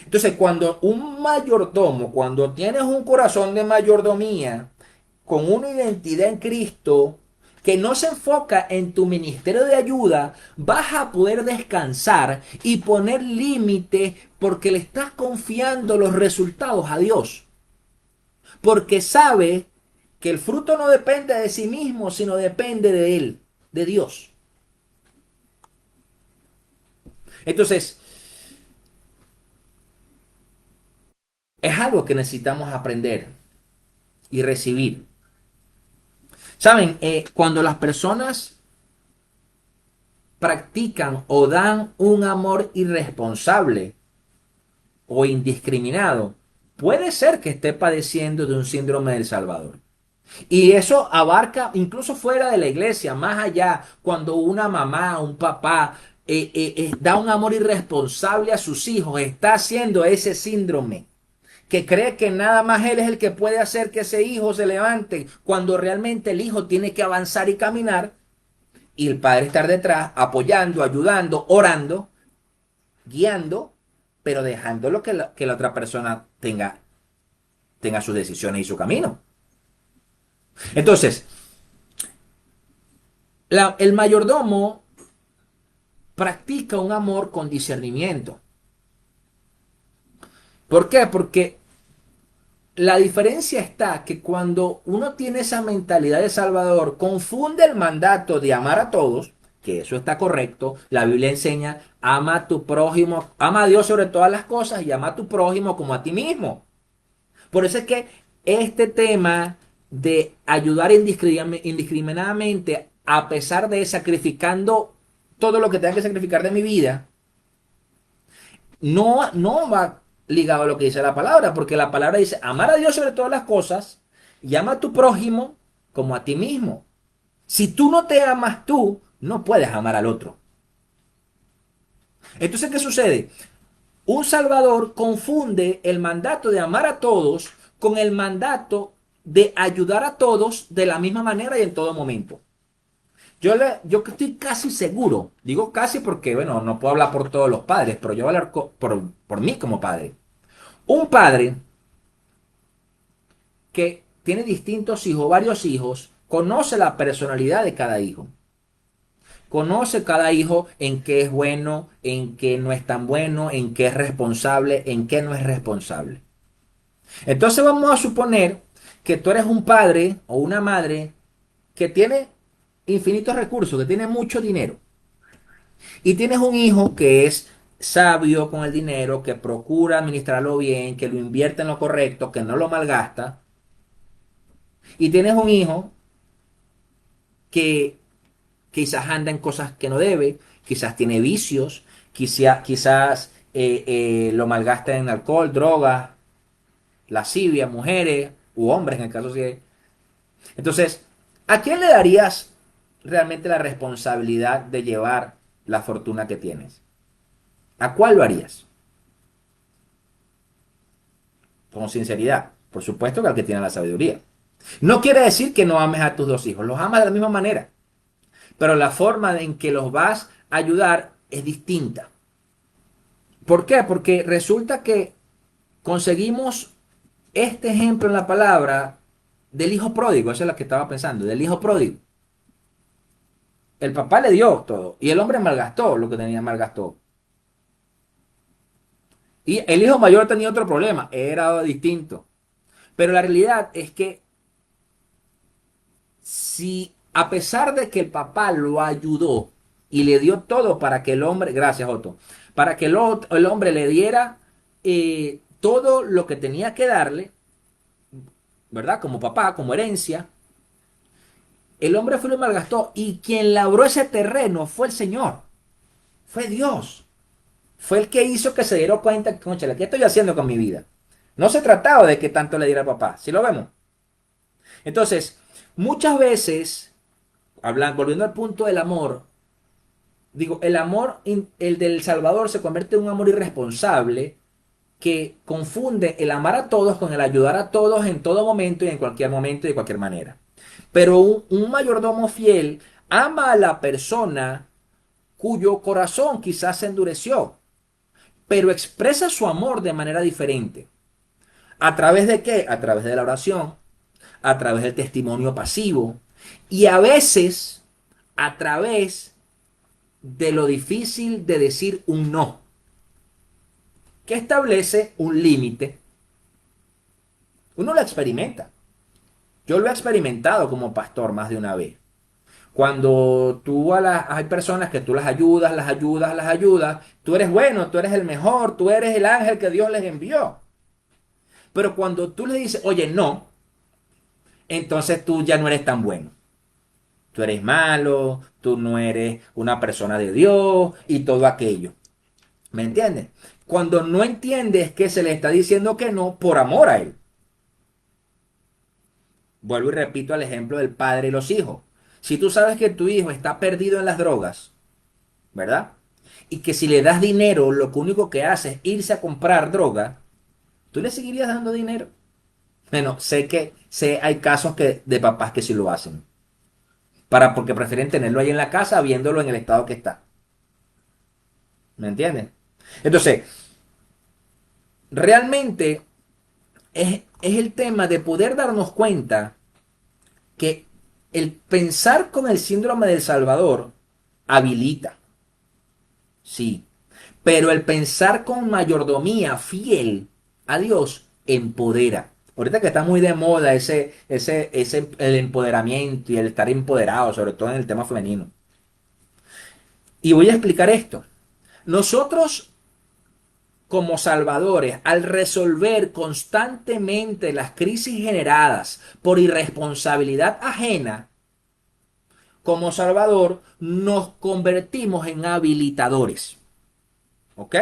Entonces, cuando un mayordomo, cuando tienes un corazón de mayordomía, con una identidad en Cristo, que no se enfoca en tu ministerio de ayuda, vas a poder descansar y poner límites porque le estás confiando los resultados a Dios. Porque sabe que el fruto no depende de sí mismo, sino depende de Él, de Dios. Entonces, es algo que necesitamos aprender y recibir. Saben, cuando las personas practican o dan un amor irresponsable o indiscriminado, puede ser que esté padeciendo de un síndrome del Salvador. Y eso abarca incluso fuera de la iglesia, más allá, cuando una mamá, un papá da un amor irresponsable a sus hijos, está haciendo ese síndrome, que cree que nada más él es el que puede hacer que ese hijo se levante, cuando realmente el hijo tiene que avanzar y caminar, y el padre estar detrás, apoyando, ayudando, orando, guiando, pero dejándolo que la otra persona tenga sus decisiones y su camino. Entonces, el mayordomo practica un amor con discernimiento. ¿Por qué? Porque la diferencia está que cuando uno tiene esa mentalidad de Salvador, confunde el mandato de amar a todos, que eso está correcto. La Biblia enseña, ama a tu prójimo, ama a Dios sobre todas las cosas y ama a tu prójimo como a ti mismo. Por eso es que este tema de ayudar indiscriminadamente, a pesar de sacrificando todo lo que tenga que sacrificar de mi vida, no va ligado a lo que dice la palabra, porque la palabra dice amar a Dios sobre todas las cosas y ama a tu prójimo como a ti mismo. Si tú no te amas tú, no puedes amar al otro. Entonces, ¿qué sucede? Un salvador confunde el mandato de amar a todos con el mandato de ayudar a todos de la misma manera y en todo momento. Yo estoy casi seguro, digo casi porque, bueno, no puedo hablar por todos los padres, pero yo voy a hablar por mí como padre. Un padre que tiene distintos hijos, varios hijos, conoce la personalidad de cada hijo. Conoce cada hijo en qué es bueno, en qué no es tan bueno, en qué es responsable, en qué no es responsable. Entonces vamos a suponer que tú eres un padre o una madre que tiene infinitos recursos, que tiene mucho dinero. Y tienes un hijo que es sabio con el dinero, que procura administrarlo bien, que lo invierte en lo correcto, que no lo malgasta. Y tienes un hijo que quizás anda en cosas que no debe, quizás tiene vicios, quizás lo malgasta en alcohol, drogas, lascivia, mujeres u hombres en el caso de... Entonces, ¿a quién le darías realmente la responsabilidad de llevar la fortuna que tienes? ¿A cuál lo harías? Con sinceridad. Por supuesto que al que tiene la sabiduría. No quiere decir que no ames a tus dos hijos, los amas de la misma manera, pero la forma en que los vas a ayudar es distinta. ¿Por qué? Porque resulta que conseguimos este ejemplo en la palabra del hijo pródigo, esa es la que estaba pensando, del hijo pródigo. El papá le dio todo y el hombre malgastó lo que tenía, malgastó. Y el hijo mayor tenía otro problema, era distinto. Pero la realidad es que si a pesar de que el papá lo ayudó y le dio todo para que el hombre, gracias Otto, para que el hombre le diera todo lo que tenía que darle, ¿verdad? Como papá, como herencia, el hombre fue y lo malgastó y quien labró ese terreno fue el Señor, fue Dios. Fue el que hizo que se diera cuenta, conchale, ¿qué estoy haciendo con mi vida? No se trataba de que tanto le diera al papá, ¿sí lo vemos? Entonces, Muchas veces, volviendo al punto del amor, digo, el amor, el del Salvador se convierte en un amor irresponsable que confunde el amar a todos con el ayudar a todos en todo momento y en cualquier momento y de cualquier manera. Pero un mayordomo fiel ama a la persona cuyo corazón quizás se endureció, pero expresa su amor de manera diferente. ¿A través de qué? A través de la oración, a través del testimonio pasivo y a veces a través de lo difícil de decir un no, que establece un límite. Uno lo experimenta. Yo lo he experimentado como pastor más de una vez. Cuando hay personas que tú las ayudas, las ayudas, las ayudas, tú eres bueno, tú eres el mejor, tú eres el ángel que Dios les envió. Pero cuando tú les dices, oye, no, entonces tú ya no eres tan bueno. Tú eres malo, tú no eres una persona de Dios y todo aquello. ¿Me entiendes? Cuando no entiendes que se le está diciendo que no por amor a él. Vuelvo y repito al ejemplo del padre y los hijos. Si tú sabes que tu hijo está perdido en las drogas, ¿verdad? Y que si le das dinero, lo único que hace es irse a comprar droga, ¿tú le seguirías dando dinero? Bueno, hay casos de papás que sí lo hacen. Porque prefieren tenerlo ahí en la casa viéndolo en el estado que está. ¿Me entiendes? Entonces, realmente es el tema de poder darnos cuenta que el pensar con el síndrome del Salvador habilita, sí, pero el pensar con mayordomía fiel a Dios empodera. Ahorita que está muy de moda el empoderamiento y el estar empoderado, sobre todo en el tema femenino. Y voy a explicar esto. Nosotros como salvadores, al resolver constantemente las crisis generadas por irresponsabilidad ajena, como salvador nos convertimos en habilitadores. ¿Ok?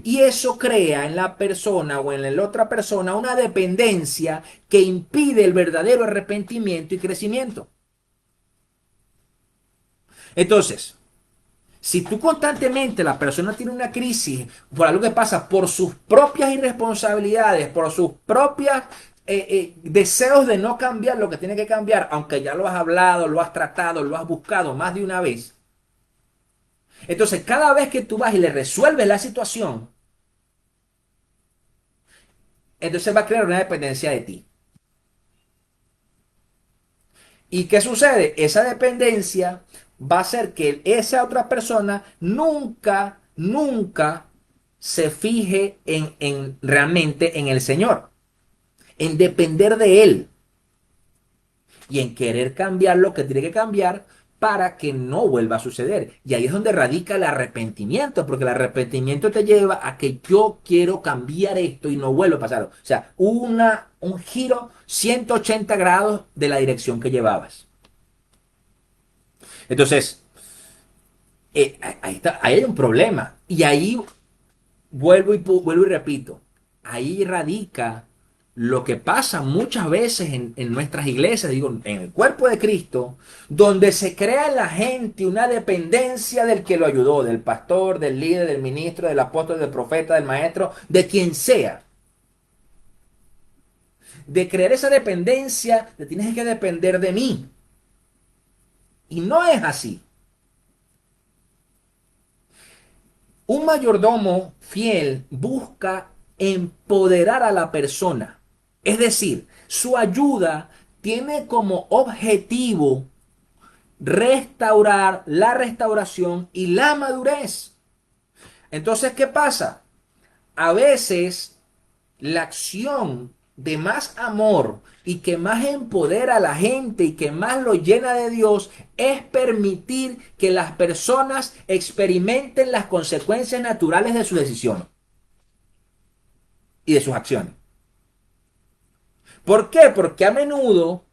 Y eso crea en la persona o en la otra persona una dependencia que impide el verdadero arrepentimiento y crecimiento. Entonces, si tú constantemente la persona tiene una crisis por algo que pasa por sus propias irresponsabilidades, por sus propias deseos de no cambiar lo que tiene que cambiar, aunque ya lo has hablado, lo has tratado, lo has buscado más de una vez, entonces cada vez que tú vas y le resuelves la situación, entonces va a crear una dependencia de ti. ¿Y qué sucede? Esa dependencia va a hacer que esa otra persona nunca, nunca se fije realmente en el Señor, en depender de Él y en querer cambiar lo que tiene que cambiar para que no vuelva a suceder. Y ahí es donde radica el arrepentimiento, porque el arrepentimiento te lleva a que yo quiero cambiar esto y no vuelva a pasar. O sea, un giro 180 grados de la dirección que llevabas. Entonces, ahí hay un problema. Y ahí vuelvo y repito, ahí radica lo que pasa muchas veces en nuestras iglesias, digo, en el cuerpo de Cristo, donde se crea en la gente una dependencia del que lo ayudó, del pastor, del líder, del ministro, del apóstol, del profeta, del maestro, de quien sea. De crear esa dependencia, de tienes que depender de mí. Y no es así. Un mayordomo fiel busca empoderar a la persona. Es decir, su ayuda tiene como objetivo restaurar la restauración y la madurez. Entonces, ¿qué pasa? A veces la acción de más amor y que más empodera a la gente y que más lo llena de Dios es permitir que las personas experimenten las consecuencias naturales de su decisión y de sus acciones. ¿Por qué? Porque a menudo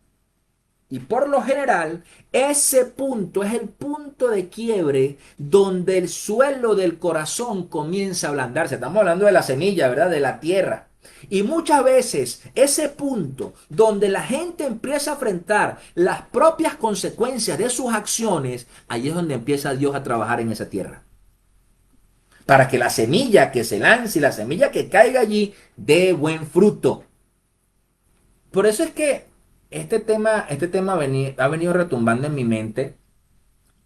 y por lo general, ese punto es el punto de quiebre donde el suelo del corazón comienza a ablandarse. Estamos hablando de la semilla, ¿verdad? De la tierra. Y muchas veces ese punto donde la gente empieza a enfrentar las propias consecuencias de sus acciones, ahí es donde empieza Dios a trabajar en esa tierra. Para que la semilla que se lance y la semilla que caiga allí dé buen fruto. Por eso es que este tema ha venido retumbando en mi mente,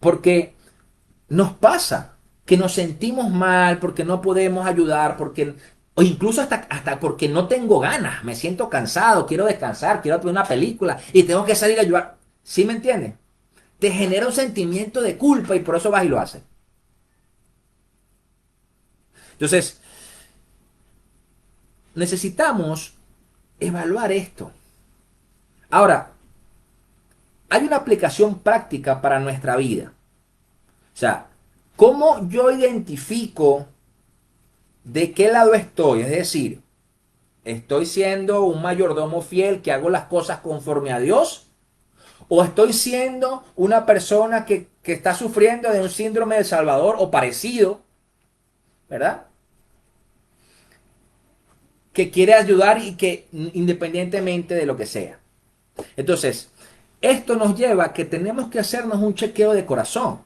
porque nos pasa que nos sentimos mal, porque no podemos ayudar, porque, o incluso hasta porque no tengo ganas, me siento cansado, quiero descansar, quiero ver una película y tengo que salir a ayudar. ¿Sí me entiendes? Te genera un sentimiento de culpa y por eso vas y lo haces. Entonces, necesitamos evaluar esto. Ahora, hay una aplicación práctica para nuestra vida. O sea, ¿cómo yo identifico de qué lado estoy? Es decir, ¿estoy siendo un mayordomo fiel que hago las cosas conforme a Dios? ¿O estoy siendo una persona que está sufriendo de un síndrome de Salvador o parecido, ¿verdad? Que quiere ayudar y que independientemente de lo que sea. Entonces, esto nos lleva a que tenemos que hacernos un chequeo de corazón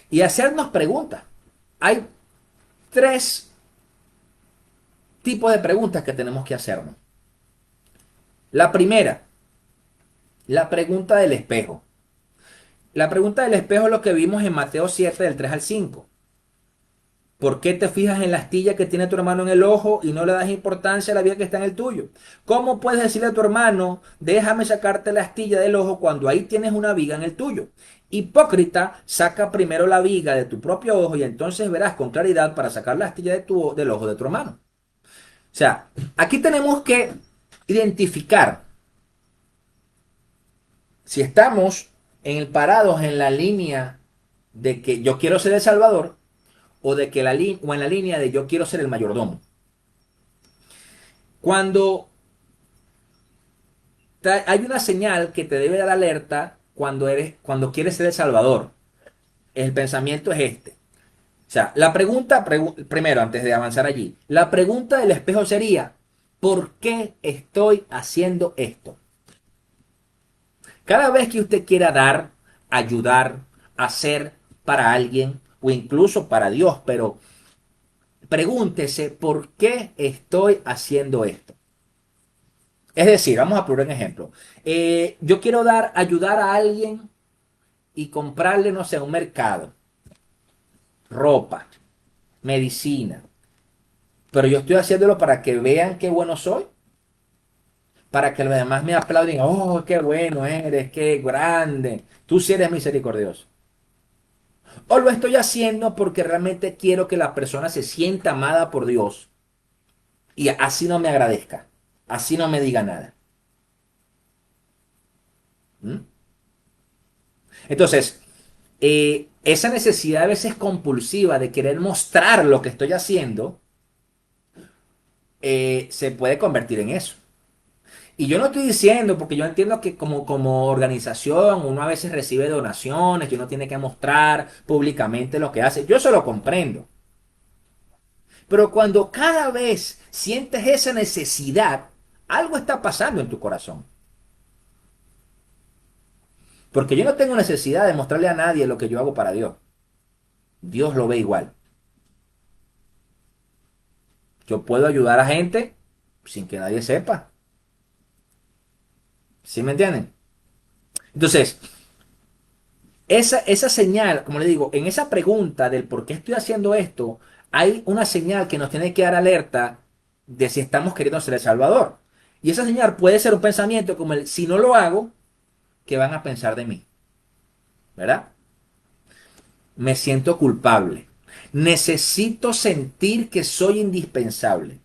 y hacernos preguntas. Hay tres tipos de preguntas que tenemos que hacernos. La primera, la pregunta del espejo. La pregunta del espejo es lo que vimos en Mateo 7, del 3 al 5. ¿Por qué te fijas en la astilla que tiene tu hermano en el ojo y no le das importancia a la viga que está en el tuyo? ¿Cómo puedes decirle a tu hermano, déjame sacarte la astilla del ojo cuando ahí tienes una viga en el tuyo? Hipócrita, saca primero la viga de tu propio ojo y entonces verás con claridad para sacar la astilla del ojo de tu hermano. O sea, aquí tenemos que identificar si estamos parados en la línea de que yo quiero ser el Salvador o de que o en la línea de yo quiero ser el mayordomo. Cuando hay una señal que te debe dar alerta cuando quieres ser el Salvador, el pensamiento es este. O sea, la pregunta, primero, antes de avanzar allí, la pregunta del espejo sería, ¿por qué estoy haciendo esto? Cada vez que usted quiera dar, ayudar, hacer para alguien o incluso para Dios, pero pregúntese por qué estoy haciendo esto. Es decir, vamos a poner un ejemplo. Yo quiero ayudar a alguien y comprarle, no sé, un mercado, ropa, medicina, pero yo estoy haciéndolo para que vean qué bueno soy, para que los demás me aplauden, oh, qué bueno eres, qué grande, tú sí eres misericordioso. O lo estoy haciendo porque realmente quiero que la persona se sienta amada por Dios y así no me agradezca, así no me diga nada. ¿Mm? Entonces, esa necesidad a veces compulsiva de querer mostrar lo que estoy haciendo, se puede convertir en eso. Y yo no estoy diciendo, porque yo entiendo que como organización uno a veces recibe donaciones y uno tiene que mostrar públicamente lo que hace. Yo eso lo comprendo. Pero cuando cada vez sientes esa necesidad, algo está pasando en tu corazón. Porque yo no tengo necesidad de mostrarle a nadie lo que yo hago para Dios. Dios lo ve igual. Yo puedo ayudar a gente sin que nadie sepa. ¿Sí me entienden? Entonces, esa señal, como le digo, en esa pregunta del por qué estoy haciendo esto, hay una señal que nos tiene que dar alerta de si estamos queriendo ser el Salvador. Y esa señal puede ser un pensamiento como el, si no lo hago, ¿qué van a pensar de mí? ¿Verdad? Me siento culpable. Necesito sentir que soy indispensable.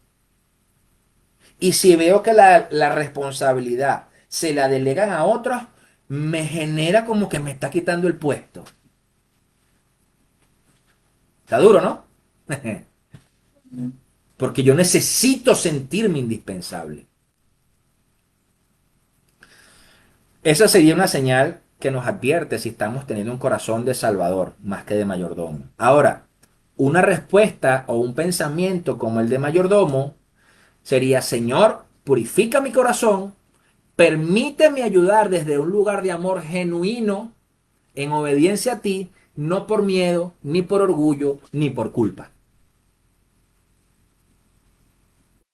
Y si veo que la responsabilidad se la delegan a otros, me genera como que me está quitando el puesto. Está duro, ¿no? Porque yo necesito sentirme indispensable. Esa sería una señal que nos advierte si estamos teniendo un corazón de salvador más que de mayordomo. Ahora, una respuesta o un pensamiento como el de mayordomo Sería, Señor, purifica mi corazón, permíteme ayudar desde un lugar de amor genuino, en obediencia a ti, no por miedo, ni por orgullo, ni por culpa.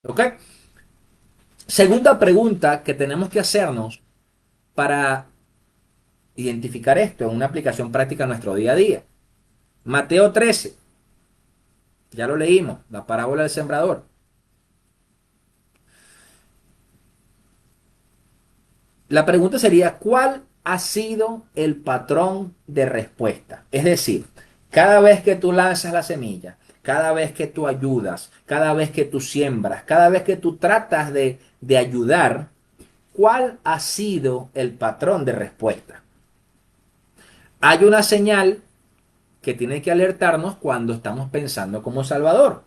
¿Ok? Segunda pregunta que tenemos que hacernos para identificar esto en una aplicación práctica en nuestro día a día. Mateo 13, ya lo leímos, la parábola del sembrador. La pregunta sería, ¿cuál ha sido el patrón de respuesta? Es decir, cada vez que tú lanzas la semilla, cada vez que tú ayudas, cada vez que tú siembras, cada vez que tú tratas de ayudar, ¿cuál ha sido el patrón de respuesta? Hay una señal que tiene que alertarnos cuando estamos pensando como Salvador.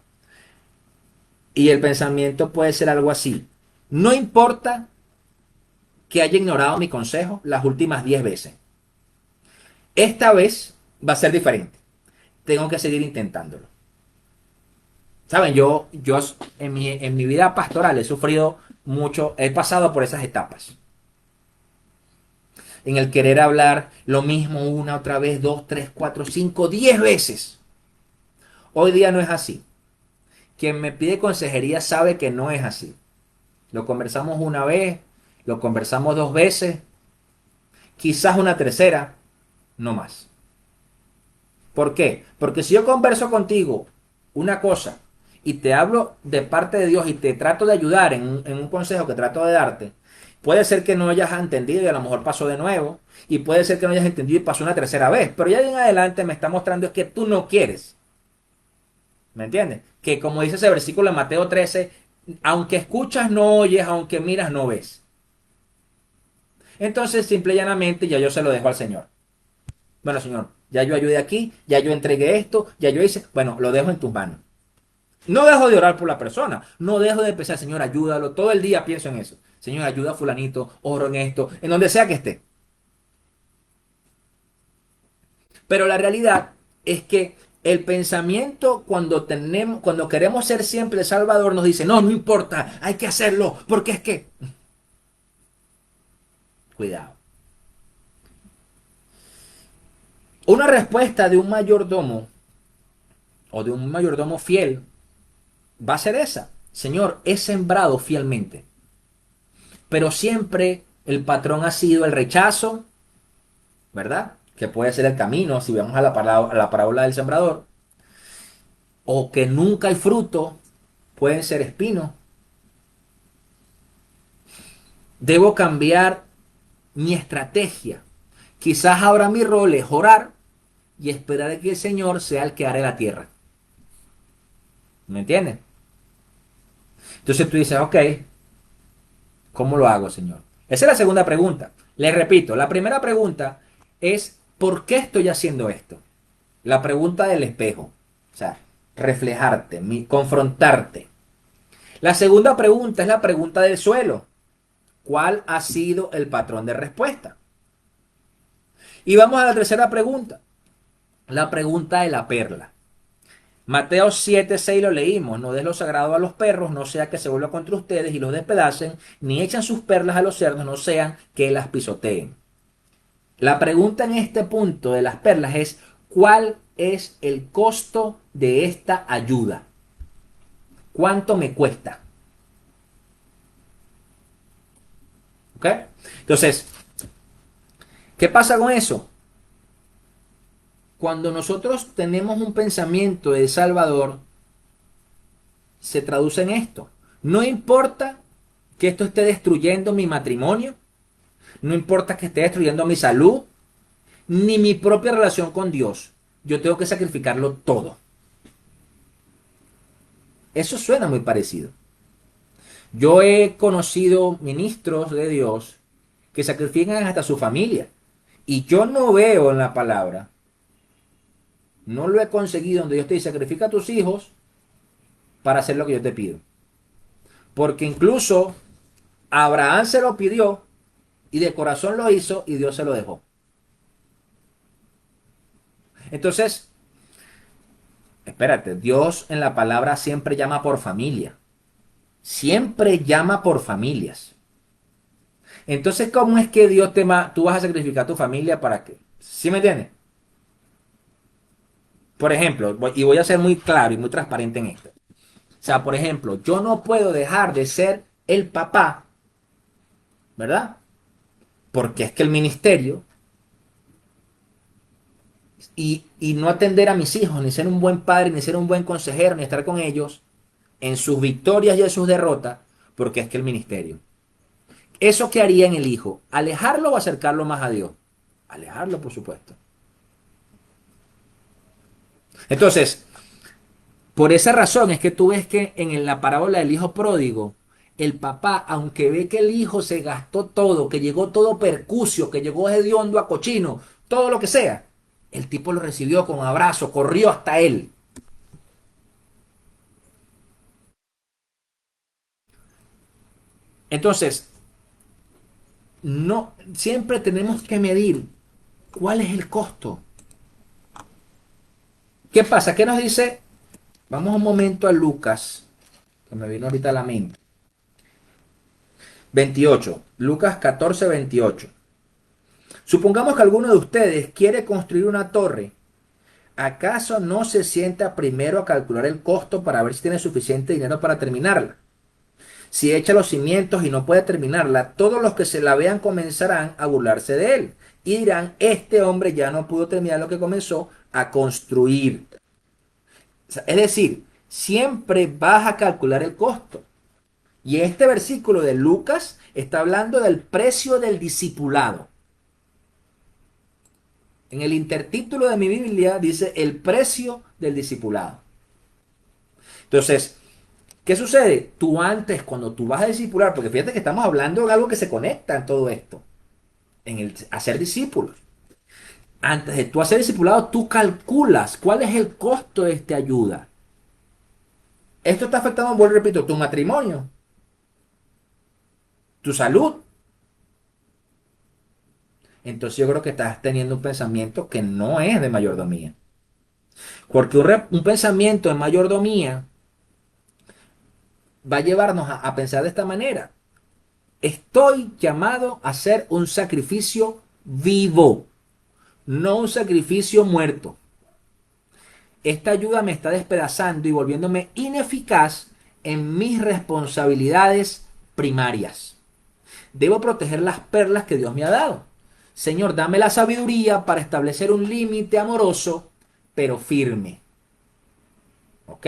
Y el pensamiento puede ser algo así. No importa que haya ignorado mi consejo las últimas 10 veces. Esta vez va a ser diferente. Tengo que seguir intentándolo. Saben, yo en mi vida pastoral he sufrido mucho, he pasado por esas etapas. En el querer hablar lo mismo una, otra vez, dos, tres, cuatro, cinco, 10 veces. Hoy día no es así. Quien me pide consejería sabe que no es así. Lo conversamos una vez, lo conversamos 2 veces, quizás una tercera, no más. ¿Por qué? Porque si yo converso contigo una cosa y te hablo de parte de Dios y te trato de ayudar en un consejo que trato de darte, puede ser que no hayas entendido y a lo mejor pasó de nuevo, y puede ser que no hayas entendido y pasó una tercera vez, pero ya de en adelante me está mostrando es que tú no quieres. ¿Me entiendes? Que como dice ese versículo de Mateo 13, aunque escuchas no oyes, aunque miras no ves. Entonces, simple y llanamente, ya yo se lo dejo al Señor. Bueno, Señor, ya yo ayudé aquí, ya yo entregué esto, ya yo hice, bueno, lo dejo en tus manos. No dejo de orar por la persona, no dejo de pensar, Señor, ayúdalo. Todo el día pienso en eso. Señor, ayuda a fulanito, oro en esto, en donde sea que esté. Pero la realidad es que el pensamiento cuando queremos ser siempre el Salvador nos dice, no, no importa, hay que hacerlo, porque es que, cuidado. Una respuesta de un mayordomo o de un mayordomo fiel va a ser esa. Señor, he sembrado fielmente, pero siempre el patrón ha sido el rechazo, ¿verdad? Que puede ser el camino, si vamos a la parábola del sembrador, o que nunca hay fruto, pueden ser espinos. Debo cambiar mi estrategia. Quizás ahora mi rol es orar y esperar a que el Señor sea el que haré la tierra. ¿Me entiendes? Entonces tú dices, ok, ¿cómo lo hago, Señor? Esa es la segunda pregunta. Le repito, la primera pregunta es, ¿por qué estoy haciendo esto? La pregunta del espejo. O sea, reflejarte, confrontarte. La segunda pregunta es la pregunta del suelo. ¿Cuál ha sido el patrón de respuesta? Y vamos a la tercera pregunta. La pregunta de la perla. Mateo 7:6 lo leímos. No des lo sagrado a los perros, no sea que se vuelva contra ustedes y los despedacen, ni echen sus perlas a los cerdos, no sean que las pisoteen. La pregunta en este punto de las perlas es, ¿cuál es el costo de esta ayuda? ¿Cuánto me cuesta? ¿Ok? Entonces, ¿qué pasa con eso? Cuando nosotros tenemos un pensamiento de Salvador, se traduce en esto. No importa que esto esté destruyendo mi matrimonio, no importa que esté destruyendo mi salud, ni mi propia relación con Dios. Yo tengo que sacrificarlo todo. Eso suena muy parecido. Yo he conocido ministros de Dios que sacrifican hasta su familia. Y yo no veo en la palabra, no lo he conseguido donde Dios te dice, sacrifica a tus hijos para hacer lo que yo te pido. Porque incluso Abraham se lo pidió y de corazón lo hizo y Dios se lo dejó. Entonces, espérate, Dios en la palabra siempre llama por familia. siempre llama por familias. Entonces, ¿cómo es que tú vas a sacrificar a tu familia para qué? ¿Sí me entiendes? Por ejemplo, y voy a ser muy claro y muy transparente en esto. O sea, por ejemplo, yo no puedo dejar de ser el papá, ¿verdad? Porque es que el ministerio y no atender a mis hijos, ni ser un buen padre, ni ser un buen consejero, ni estar con ellos en sus victorias y en sus derrotas, porque es que el ministerio. ¿Eso qué haría en el hijo? ¿Alejarlo o acercarlo más a Dios? Alejarlo, por supuesto. Entonces, por esa razón es que tú ves que en la parábola del hijo pródigo, el papá, aunque ve que el hijo se gastó todo, que llegó todo percucio, que llegó hediondo a cochino, todo lo que sea, el tipo lo recibió con abrazo, corrió hasta él. Entonces, no, siempre tenemos que medir cuál es el costo. ¿Qué pasa? ¿Qué nos dice? Vamos un momento a Lucas, que me vino ahorita a la mente. 28, Lucas 14, 28. Supongamos que alguno de ustedes quiere construir una torre. ¿Acaso no se sienta primero a calcular el costo para ver si tiene suficiente dinero para terminarla? Si echa los cimientos y no puede terminarla, todos los que se la vean comenzarán a burlarse de él y dirán, este hombre ya no pudo terminar lo que comenzó a construir. O sea, es decir, siempre vas a calcular el costo. Y este versículo de Lucas está hablando del precio del discipulado. En el intertítulo de mi Biblia dice el precio del discipulado. Entonces, ¿qué sucede? Tú antes, cuando tú vas a discipular, porque fíjate que estamos hablando de algo que se conecta en todo esto, en el hacer discípulos. Antes de tú hacer discipulado, tú calculas cuál es el costo de esta ayuda. Esto está afectando, vuelvo y repito, tu matrimonio, tu salud. Entonces yo creo que estás teniendo un pensamiento que no es de mayordomía. Porque un pensamiento de mayordomía va a llevarnos a pensar de esta manera. Estoy llamado a hacer un sacrificio vivo, no un sacrificio muerto. Esta ayuda me está despedazando y volviéndome ineficaz en mis responsabilidades primarias. Debo proteger las perlas que Dios me ha dado. Señor, dame la sabiduría para establecer un límite amoroso, pero firme. ¿Ok?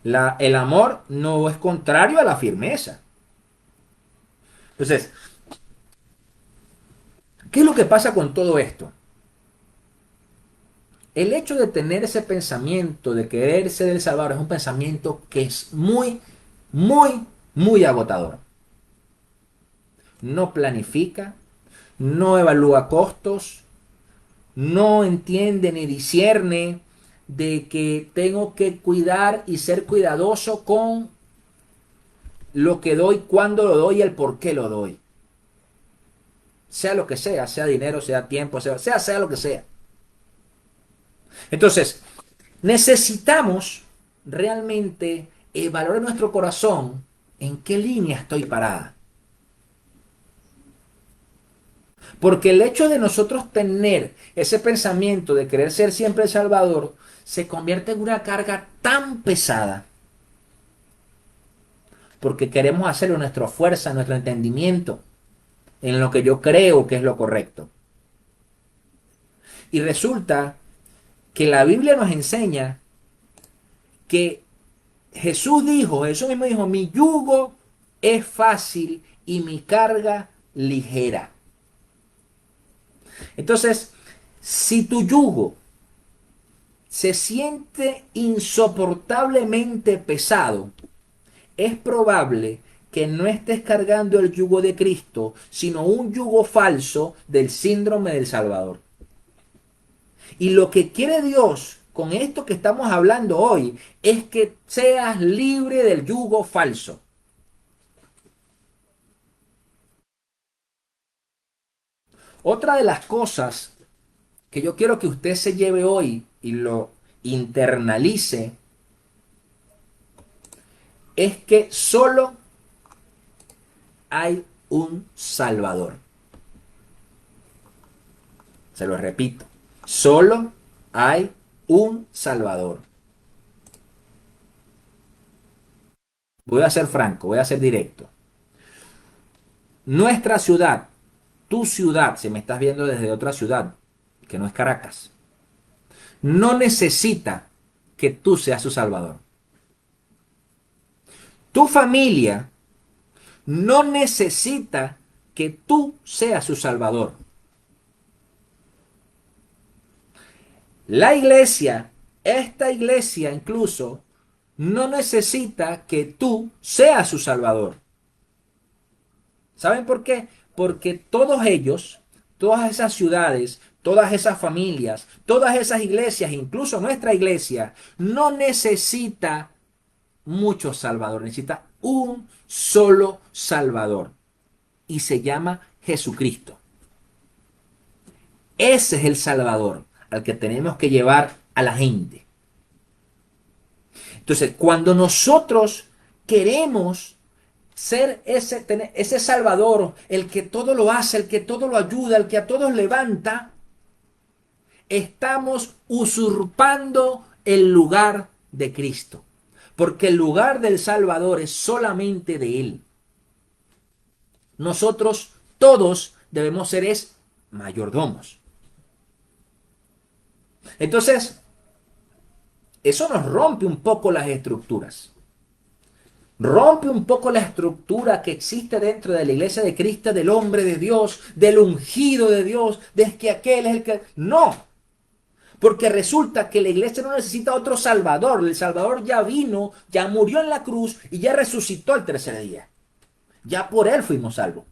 El amor no es contrario a la firmeza. Entonces, ¿qué es lo que pasa con todo esto? El hecho de tener ese pensamiento de querer ser el Salvador es un pensamiento que es muy, muy, muy agotador. No planifica, no evalúa costos, no entiende ni discierne de que tengo que cuidar y ser cuidadoso con lo que doy, cuándo lo doy y el por qué lo doy. Sea lo que sea dinero, sea tiempo, sea lo que sea. Entonces, necesitamos realmente evaluar en nuestro corazón en qué línea estoy parada. Porque el hecho de nosotros tener ese pensamiento de querer ser siempre el Salvador se convierte en una carga tan pesada. Porque queremos hacerlo en nuestra fuerza, en nuestro entendimiento, en lo que yo creo que es lo correcto. Y resulta que la Biblia nos enseña que Jesús mismo dijo, mi yugo es fácil y mi carga ligera. Entonces, si tu yugo se siente insoportablemente pesado, es probable que no estés cargando el yugo de Cristo, sino un yugo falso del síndrome del Salvador. Y lo que quiere Dios con esto que estamos hablando hoy es que seas libre del yugo falso. Otra de las cosas que yo quiero que usted se lleve hoy y lo internalice es que solo hay un Salvador. Se lo repito, solo hay un Salvador. Voy a ser franco, voy a ser directo. Nuestra ciudad, tu ciudad, si me estás viendo desde otra ciudad, que no es Caracas, no necesita que tú seas su Salvador. Tu familia no necesita que tú seas su Salvador. La iglesia, esta iglesia incluso, no necesita que tú seas su Salvador. ¿Saben por qué? Porque todos ellos, todas esas ciudades, todas esas familias, todas esas iglesias, incluso nuestra iglesia, no necesita muchos salvadores, necesita un solo Salvador y se llama Jesucristo. Ese es el Salvador al que tenemos que llevar a la gente. Entonces, cuando nosotros queremos ser ese Salvador, el que todo lo hace, el que todo lo ayuda, el que a todos levanta, estamos usurpando el lugar de Cristo. Porque el lugar del Salvador es solamente de Él. Nosotros todos debemos ser mayordomos. Entonces, eso nos rompe un poco las estructuras. Rompe un poco la estructura que existe dentro de la iglesia de Cristo, del hombre de Dios, del ungido de Dios, de que aquel es el que... No, porque resulta que la iglesia no necesita otro Salvador. El Salvador ya vino, ya murió en la cruz y ya resucitó al tercer día. Ya por él fuimos salvos.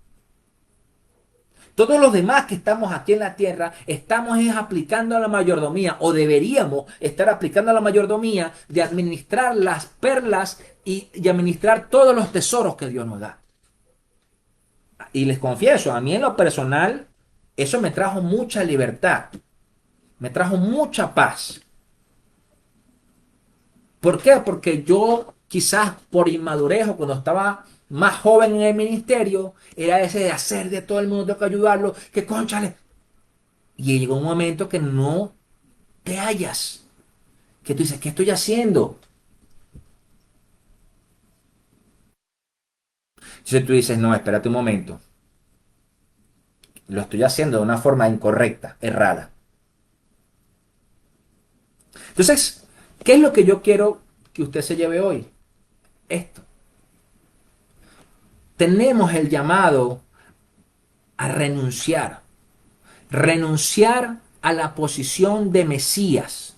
Todos los demás que estamos aquí en la tierra estamos aplicando a la mayordomía o deberíamos estar aplicando a la mayordomía de administrar las perlas y administrar todos los tesoros que Dios nos da. Y les confieso, a mí en lo personal, eso me trajo mucha libertad, me trajo mucha paz. ¿Por qué? Porque yo quizás por inmadurez o cuando estaba más joven en el ministerio, era ese de hacer de todo el mundo, tengo que ayudarlo, que cónchale. Y llegó un momento que no te hallas, que tú dices, ¿qué estoy haciendo? Entonces tú dices, no, espérate un momento, lo estoy haciendo de una forma incorrecta, errada. Entonces, ¿qué es lo que yo quiero que usted se lleve hoy? Esto. Tenemos el llamado a renunciar. Renunciar a la posición de Mesías.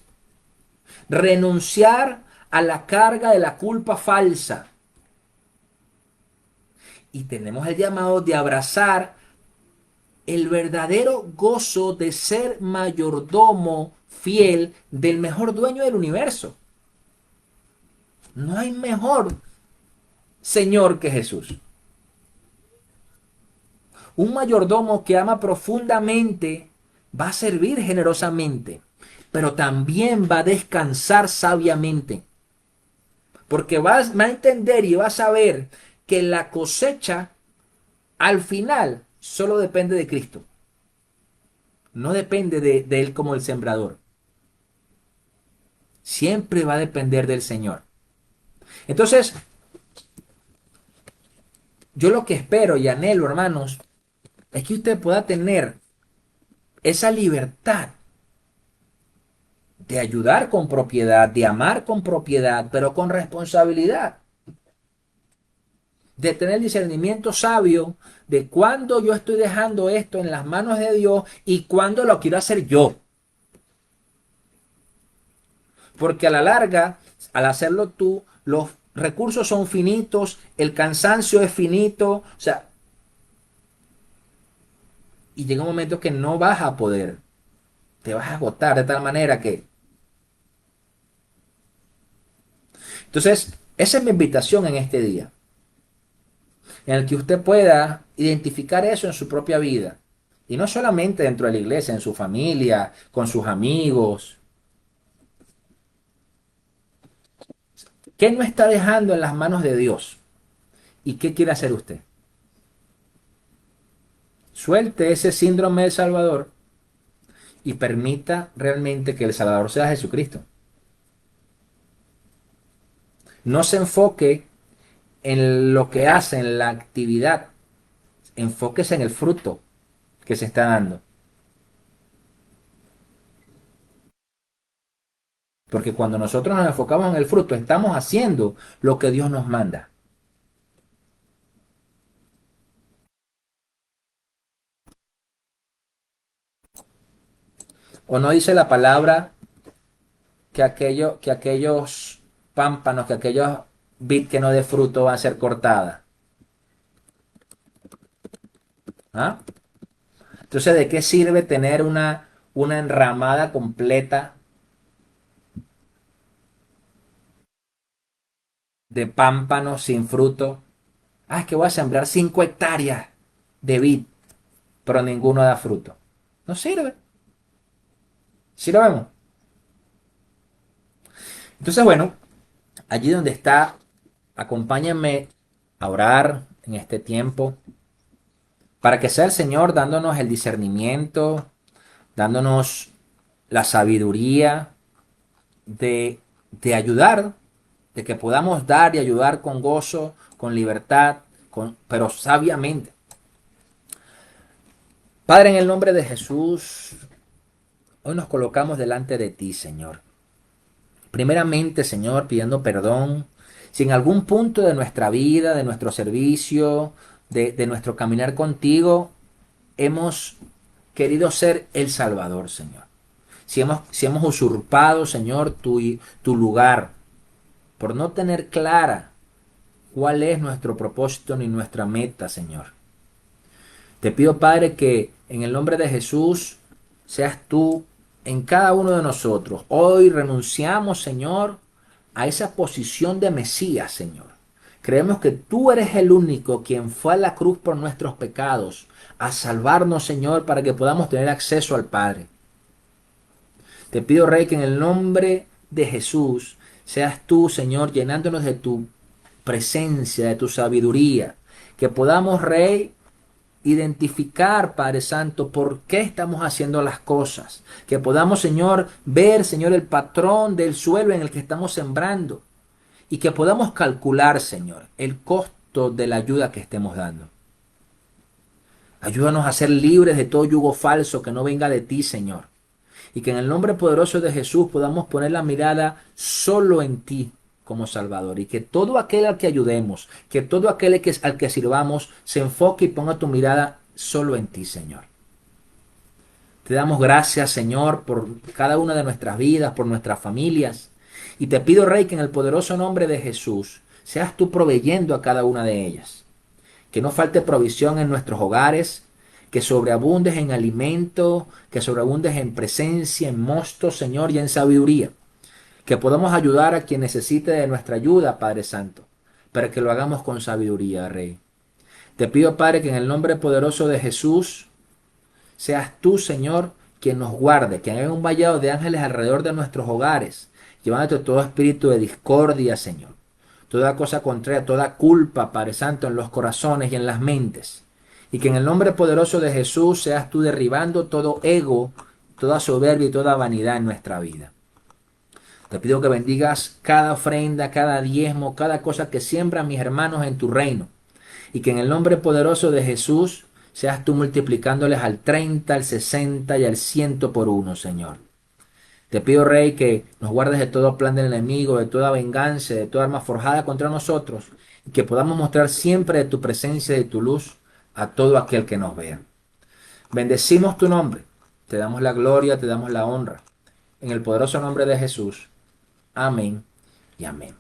Renunciar a la carga de la culpa falsa. Y tenemos el llamado de abrazar el verdadero gozo de ser mayordomo fiel del mejor dueño del universo. No hay mejor Señor que Jesús. Un mayordomo que ama profundamente va a servir generosamente, pero también va a descansar sabiamente. Porque va a entender y va a saber que la cosecha al final solo depende de Cristo. No depende de él como el sembrador. Siempre va a depender del Señor. Entonces, yo lo que espero y anhelo, hermanos, es que usted pueda tener esa libertad de ayudar con propiedad, de amar con propiedad, pero con responsabilidad. De tener discernimiento sabio de cuándo yo estoy dejando esto en las manos de Dios y cuándo lo quiero hacer yo. Porque a la larga, al hacerlo tú, los recursos son finitos, el cansancio es finito, o sea, y llega un momento que no vas a poder, te vas a agotar de tal manera que... Entonces, esa es mi invitación en este día, en el que usted pueda identificar eso en su propia vida. Y no solamente dentro de la iglesia, en su familia, con sus amigos. ¿Qué no está dejando en las manos de Dios? ¿Y qué quiere hacer usted? Suelte ese síndrome del Salvador y permita realmente que el Salvador sea Jesucristo. No se enfoque en lo que hace, en la actividad. Enfóquese en el fruto que se está dando. Porque cuando nosotros nos enfocamos en el fruto, estamos haciendo lo que Dios nos manda. ¿O no dice la palabra que aquellos pámpanos, que aquellos vid que no dé fruto van a ser cortadas? ¿Ah? Entonces, ¿de qué sirve tener una enramada completa de pámpanos sin fruto? Ah, es que voy a sembrar 5 hectáreas de vid, pero ninguno da fruto. No sirve. ¿Sí lo vemos? Entonces, bueno, allí donde está, acompáñenme a orar en este tiempo para que sea el Señor dándonos el discernimiento, dándonos la sabiduría de ayudar, de que podamos dar y ayudar con gozo, con libertad, pero sabiamente. Padre, en el nombre de Jesús, hoy nos colocamos delante de ti, Señor. Primeramente, Señor, pidiendo perdón si en algún punto de nuestra vida, de nuestro servicio, de nuestro caminar contigo, hemos querido ser el Salvador, Señor. Si hemos usurpado, Señor, tu lugar por no tener clara cuál es nuestro propósito ni nuestra meta, Señor. Te pido, Padre, que en el nombre de Jesús seas tú en cada uno de nosotros. Hoy renunciamos, Señor, a esa posición de Mesías, Señor. Creemos que tú eres el único quien fue a la cruz por nuestros pecados, a salvarnos, Señor, para que podamos tener acceso al Padre. Te pido, Rey, que en el nombre de Jesús seas tú, Señor, llenándonos de tu presencia, de tu sabiduría. Que podamos, Rey, identificar, Padre Santo, por qué estamos haciendo las cosas. Que podamos, Señor, ver, Señor, el patrón del suelo en el que estamos sembrando. Y que podamos calcular, Señor, el costo de la ayuda que estemos dando. Ayúdanos a ser libres de todo yugo falso que no venga de ti, Señor. Y que en el nombre poderoso de Jesús podamos poner la mirada solo en ti como Salvador. Y que todo aquel al que ayudemos, que todo aquel al que sirvamos, se enfoque y ponga tu mirada solo en ti, Señor. Te damos gracias, Señor, por cada una de nuestras vidas, por nuestras familias. Y te pido, Rey, que en el poderoso nombre de Jesús seas tú proveyendo a cada una de ellas. Que no falte provisión en nuestros hogares, que sobreabundes en alimento, que sobreabundes en presencia, en mosto, Señor, y en sabiduría. Que podamos ayudar a quien necesite de nuestra ayuda, Padre Santo, para que lo hagamos con sabiduría, Rey. Te pido, Padre, que en el nombre poderoso de Jesús seas tú, Señor, quien nos guarde, que haga un vallado de ángeles alrededor de nuestros hogares, llevándote todo espíritu de discordia, Señor. Toda cosa contraria, toda culpa, Padre Santo, en los corazones y en las mentes. Y que en el nombre poderoso de Jesús seas tú derribando todo ego, toda soberbia y toda vanidad en nuestra vida. Te pido que bendigas cada ofrenda, cada diezmo, cada cosa que siembran mis hermanos en tu reino. Y que en el nombre poderoso de Jesús seas tú multiplicándoles al 30, al 60 y al 100 por uno, Señor. Te pido, Rey, que nos guardes de todo plan del enemigo, de toda venganza, de toda arma forjada contra nosotros, y que podamos mostrar siempre de tu presencia y de tu luz a todo aquel que nos vea. Bendecimos tu nombre, te damos la gloria, te damos la honra. En el poderoso nombre de Jesús. Amén y amén.